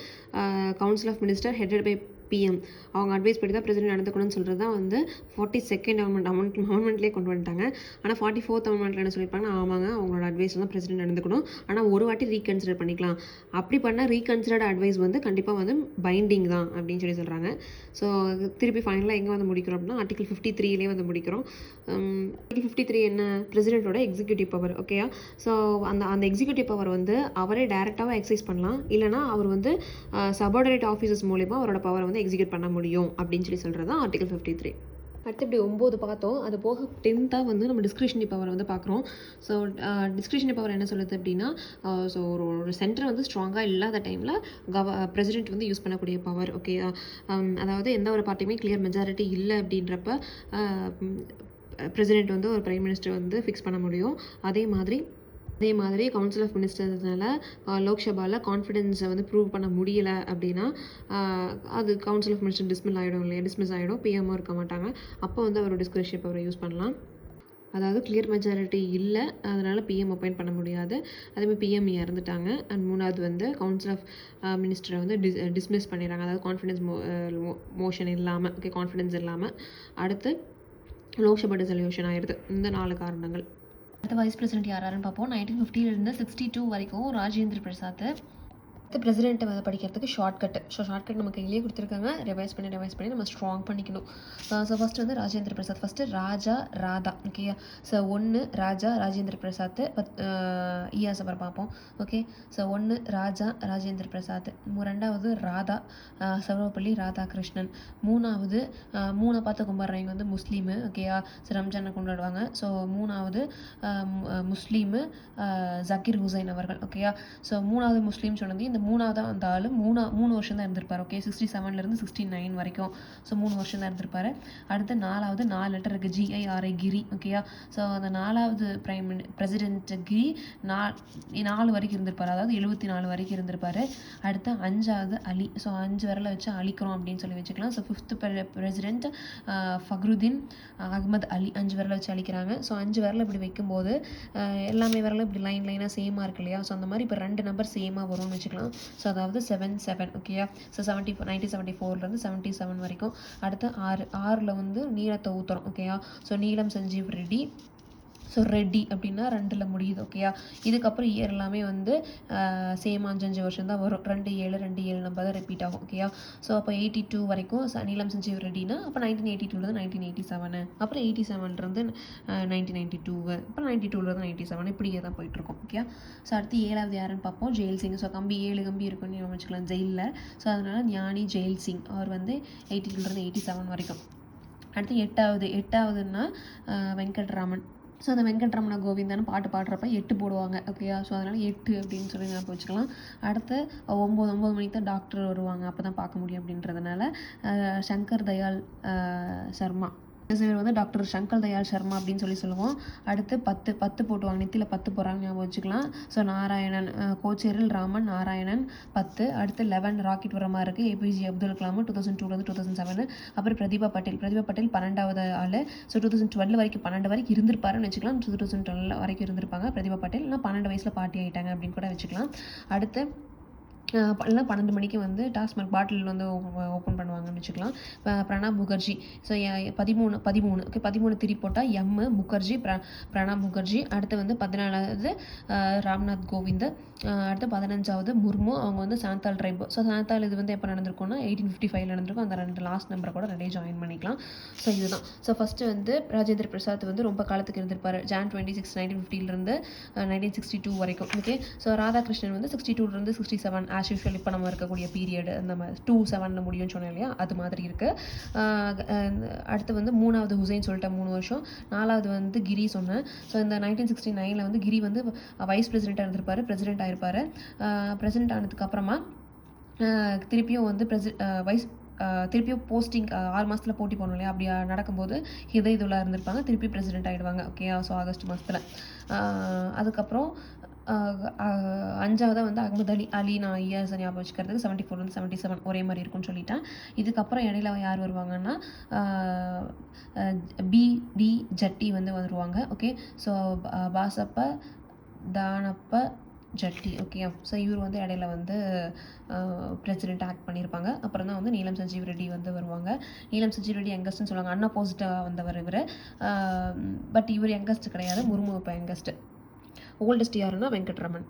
council of minister headed by PM அவங்க அட்வைஸ் படி தான் பிரசிடென்ட் நடந்துக்கணும்னு சொல்கிறது தான் வந்து 42nd அமெண்ட்லேயே கொண்டு வந்துட்டாங்க. ஆனால் 44th அமெண்ட்மெண்ட்டில் என்ன சொல்லியிருப்பாங்கன்னா, ஆமாங்க அவங்களோட அட்வைஸ் தான் பிரசிடென்ட் நடந்துக்கணும், ஆனால் ஒரு வாட்டி ரீகன்சிடர் பண்ணிக்கலாம். அப்படி பண்ணால் ரீகன்சிடர்ட் அட்வைஸ் வந்து கண்டிப்பாக வந்து பைண்டிங் தான் அப்படின்னு சொல்கிறாங்க. ஸோ திருப்பி ஃபைனலாக எங்கே வந்து முடிக்கிறோம் அப்படின்னா ஆர்டிகல் 53 வந்து முடிக்கிறோம். ஆர்டிகல் 53 என்ன? பிரசிடென்ட்டோட எக்ஸிக்யூட்டிவ் பவர். ஓகேயா? ஸோ அந்த எக்ஸிக்யூட்டிவ் பவர் வந்து அவரே டைரெக்டாக எக்ஸசைஸ் பண்ணலாம், இல்லைனா அவர் வந்து சபார்டினேட் ஆஃபீஸர்ஸ் மூலிமா அவரோட பவரை வந்து எக்ஸிக்யூட் பண்ண முடியும் அப்படின்னு சொல்கிறது தான் ஆர்டிகல் 53. அடுத்து இப்படி 9 பார்த்தோம். அது போக 10th வந்து நம்ம டிஸ்கிரிஷனரி பவர் வந்து பார்க்குறோம். ஸோ டிஸ்கிரிஷனரி பவர் என்ன சொல்லுது அப்படின்னா, ஸோ ஒரு சென்டர் வந்து ஸ்ட்ராங்காக இல்லாத டைமில் பிரசிடென்ட் வந்து யூஸ் பண்ணக்கூடிய பவர். ஓகே, அதாவது எந்த ஒரு பார்ட்டியுமே கிளியர் மெஜாரிட்டி இல்லை அப்படின்றப்ப பிரசிடென்ட் வந்து ஒரு பிரைம் மினிஸ்டர் வந்து ஃபிக்ஸ் பண்ண முடியும். அதே மாதிரி கவுன்சில் ஆஃப் மினிஸ்டர்ஸ்னால லோக்சபாவில் கான்ஃபிடென்ஸை வந்து ப்ரூவ் பண்ண முடியலை அப்படின்னா அது கவுன்சில் ஆஃப் மினிஸ்டர் டிஸ்மிஸ் ஆகிடும். பிஎம்ஓ இருக்க மாட்டாங்க. அப்போ வந்து அவர் டிஸ்கிரிஷனரி பவரை யூஸ் பண்ணலாம். அதாவது கிளியர் மெஜாரிட்டி இல்லை, அதனால் பிஎம் அப்பாயிண்ட் பண்ண முடியாது. அதேமாதிரி பிஎம் இறந்துட்டாங்க. அண்ட் 3வது வந்து கவுன்சில் ஆஃப் மினிஸ்டரை வந்து டிஸ்மிஸ் பண்ணிடுறாங்க. அதாவது கான்ஃபிடென்ஸ் மோஷன் இல்லாமல், ஓகே, கான்ஃபிடென்ஸ் இல்லாமல். அடுத்து லோக்சபா டிசல்யூஷன் ஆயிடுது. இந்த 4 காரணங்கள். அடுத்த வைஸ் பிரசிடென்ட் யாருன்னு பார்ப்போம். 1950 62 வரைக்கும் ராஜேந்திர பிரசாத். பிரசிடென்ட்டை வந்து படிக்கிறதுக்கு ஷார்ட்கட். ஷார்ட்கட் நம்ம கையிலேயே கொடுத்துருக்காங்க. ரிவைஸ் பண்ணி நம்ம ஸ்ட்ராங் பண்ணிக்கணும். ஸோ ஃபஸ்ட்டு வந்து ராஜேந்திர பிரசாத். ஃபஸ்ட்டு ராஜா ராதா. ஓகேயா. ஸோ 1 ராஜா ராஜேந்திர பிரசாத். இஎஸ் அப்புறம் பார்ப்போம். ஓகே. ஸோ 1 ராஜா ராஜேந்திர பிரசாத். 2வது ராதா சர்வப்பள்ளி ராதாகிருஷ்ணன். 3வது 3 பார்த்து கும்பிட்றவங்க வந்து முஸ்லீமு. ஓகேயா. ஸோ ரம்ஜானை கொண்டாடுவாங்க. ஸோ 3வது முஸ்லீமு ஜக்கீர் ஹுசைன் அவர்கள். ஓகேயா. ஸோ 3வது முஸ்லீம் சொன்னது இந்த 3வது அந்த ஆள் 3 வருஷம் தான் இருந்திருப்பார். ஓகே. 67 69 வரைக்கும். ஸோ 3 வருஷம் தான் இருந்திருப்பார். அடுத்து 4வது 4 லெட்டர் இருக்குது. GIRI கிரி. ஓகேயா. ஸோ அந்த 4வது பிரசிடென்ட் கிரி 4 வரைக்கும் இருந்திருப்பார். அதாவது 74 வரைக்கும் இருந்திருப்பார். அடுத்து 5வது அலி. ஸோ 5 விரலை வச்சு அழிக்கிறோம் அப்படின்னு சொல்லி வச்சுக்கலாம். So 5th president Fakhruddin Ahmed Ali 5 விரலை வச்சு அழிக்கிறாங்க. ஸோ 5 விரலை இப்படி வைக்கும்போது எல்லாமே விரலும் இப்படி லைனாக சேமாக இருக்கு இல்லையா. ஸோ அந்த மாதிரி இப்போ 2 நம்பர் சேமாக வரும்னு வச்சுக்கலாம். ஸோ அதாவது 77. ஓகேயா. ஸோ 1974 77 வரைக்கும். அடுத்து 6ல் வந்து நீளத்தை ஊற்றுறோம். ஓகேயா. ஸோ நீலம் சஞ்சீவ் ரெட்டி. ஸோ ரெட்டி அப்படின்னா 2ல் முடியுது. ஓகேயா. இதுக்கப்புறம் இயர் எல்லாமே வந்து சேம் 5 வருஷம் தான் வரும். 27 நம்பர் தான் ரிப்பீட் ஆகும். ஓகேயா. ஸோ அப்போ 82 வரைக்கும் நீலம் சஞ்சீவ் ரெட்டினா அப்போ 1982 1987, அப்புறம் 87 1992, அப்புறம் 92 97 இப்படியே தான் போயிட்டுருக்கோம். ஓகேயா. ஸோ அடுத்து 7வது யாருன்னு பார்ப்போம். ஜெயில் சிங். ஸோ 7 கம்பி இருக்குன்னு நம்ம வச்சுக்கலாம் ஜெயிலில். ஸோ அதனால் ஞானி ஜெயில் சிங் அவர் வந்து 82 87 வரைக்கும். அடுத்து 8வதுன்னா வெங்கட்ராமன். ஸோ அந்த வெங்கட்ரமண கோவிந்தான்னு பாட்டு பாடுறப்ப 8 போடுவாங்க. ஓகேயா. ஸோ அதனால் 8 அப்படின்னு சொல்லி ஞாபகம் வச்சுக்கலாம். அடுத்து 9 மணிக்கு தான் டாக்டர் வருவாங்க. அப்போ தான் பார்க்க முடியும் அப்படின்றதுனால சங்கர் தயாள் சர்மா. இவர் வந்து டாக்டர் சங்கர் தயாள் சர்மா அப்படின்னு சொல்லி சொல்லுவோம். அடுத்து 10 போட்டுவாங்க. நெத்தியில் 10 போடுறாங்க ஞாபகம் வச்சுக்கலாம். ஸோ நாராயணன் கோச்சேரில் ராமன் நாராயணன் 10. அடுத்து 11 ராக்கெட் வர மாதிரி இருக்குது. APJ அப்துல் கலாம் 2002 2007. அப்புறம் பிரதிபா பட்டேல் 12வது ஆள். ஸோ 2012 வரைக்கும் 12 வரைக்கும் இருந்திருப்பாருன்னு வச்சுக்கலாம். 2012 வரைக்கும் இருந்திருப்பாங்க பிரதிபா பட்டேல். இல்லை 12 வயசில் பார்ட்டி ஆகிட்டாங்க அப்படின்னு கூட வச்சுக்கலாம். அடுத்து இல்லைனா 12 மணிக்கு வந்து டாஸ்மாக் பாட்டில் வந்து ஓப்பன் பண்ணுவாங்கன்னு வச்சுக்கலாம். பிரணாப் முகர்ஜி. So 13 okay. 13 திரி போட்டால் முகர்ஜி பிரணாப் முகர்ஜி. அடுத்து வந்து 14வது ராம்நாத் கோவிந்த். அடுத்து 15வது முர்மு. அவங்க வந்து சாந்தால் ட்ரைப். ஸோ சாந்தால் இது வந்து எப்போ நடந்திருக்கும்னா 1855 நடந்திருக்கும். அந்த 2 லாஸ்ட் நம்பரை கூட 2 ஜாயின் பண்ணிக்கலாம். ஸோ இதுதான். ஸோ ஃபஸ்ட்டு வந்து ராஜேந்திர பிரசாத் வந்து ரொம்ப காலத்துக்கு இருந்திருப்பார். Jan 26 1950 1962 வரைக்கும். ஓகே. ஸோ ராதாகிருஷ்ணன் வந்து 62 67 ஆஸ் யூஷுவல் இப்போ நம்ம இருக்கக்கூடிய பீரியடு அந்த மாதிரி 27 முடியும்னு சொன்னேன் இல்லையா, அது மாதிரி இருக்குது. அடுத்து வந்து 3வது ஹுசைன் சொல்லிட்டேன் 3 வருஷம். 4வது வந்து கிரி சொன்னேன். ஸோ இந்த 1969 வந்து கிரி வந்து வைஸ் பிரசிடெண்ட்டாக இருந்திருப்பார். பிரசிடெண்ட் ஆகிருப்பார். பிரசிடெண்ட் ஆனதுக்கப்புறமா திருப்பியும் வந்து திருப்பியும் போஸ்டிங் 6 மாதத்தில் போட்டி போடணும் இல்லையா, அப்படி நடக்கும்போது ஹிதயதுல்லா இருந்திருப்பாங்க. திருப்பி பிரசிடெண்ட் ஆகிடுவாங்க. ஓகே. ஸோ ஆகஸ்ட் மாதத்தில். அதுக்கப்புறம் 5வது வந்து அகமது அலி நான் இயர்ஸ் ஞாபகம் வச்சுக்கிறதுக்கு 74 77 ஒரே மாதிரி இருக்குன்னு சொல்லிட்டேன். இதுக்கப்புறம் இடையில யார் வருவாங்கன்னா BD ஜட்டி வந்து வருவாங்க. ஓகே. ஸோ பாசப்ப தானப்ப ஜட்டி. ஓகே. ஸோ இவர் வந்து இடையில வந்து பிரசிடெண்ட் ஆக்ட் பண்ணியிருப்பாங்க. அப்புறம் தான் வந்து நீலம் சஞ்சீவ் ரெட்டி வந்து வருவாங்க. நீலம் சஞ்சீவ் ரெட்டி யங்கஸ்ட்னு சொல்லுவாங்க. அன்அப்போசிட்டாக வந்தவர் இவர். பட் இவர் யங்கஸ்ட் கிடையாது. முர்மு இப்போ யங்கஸ்ட்டு. ஓல்டஸ்ட் யாருன்னா வெங்கட்ரமன்.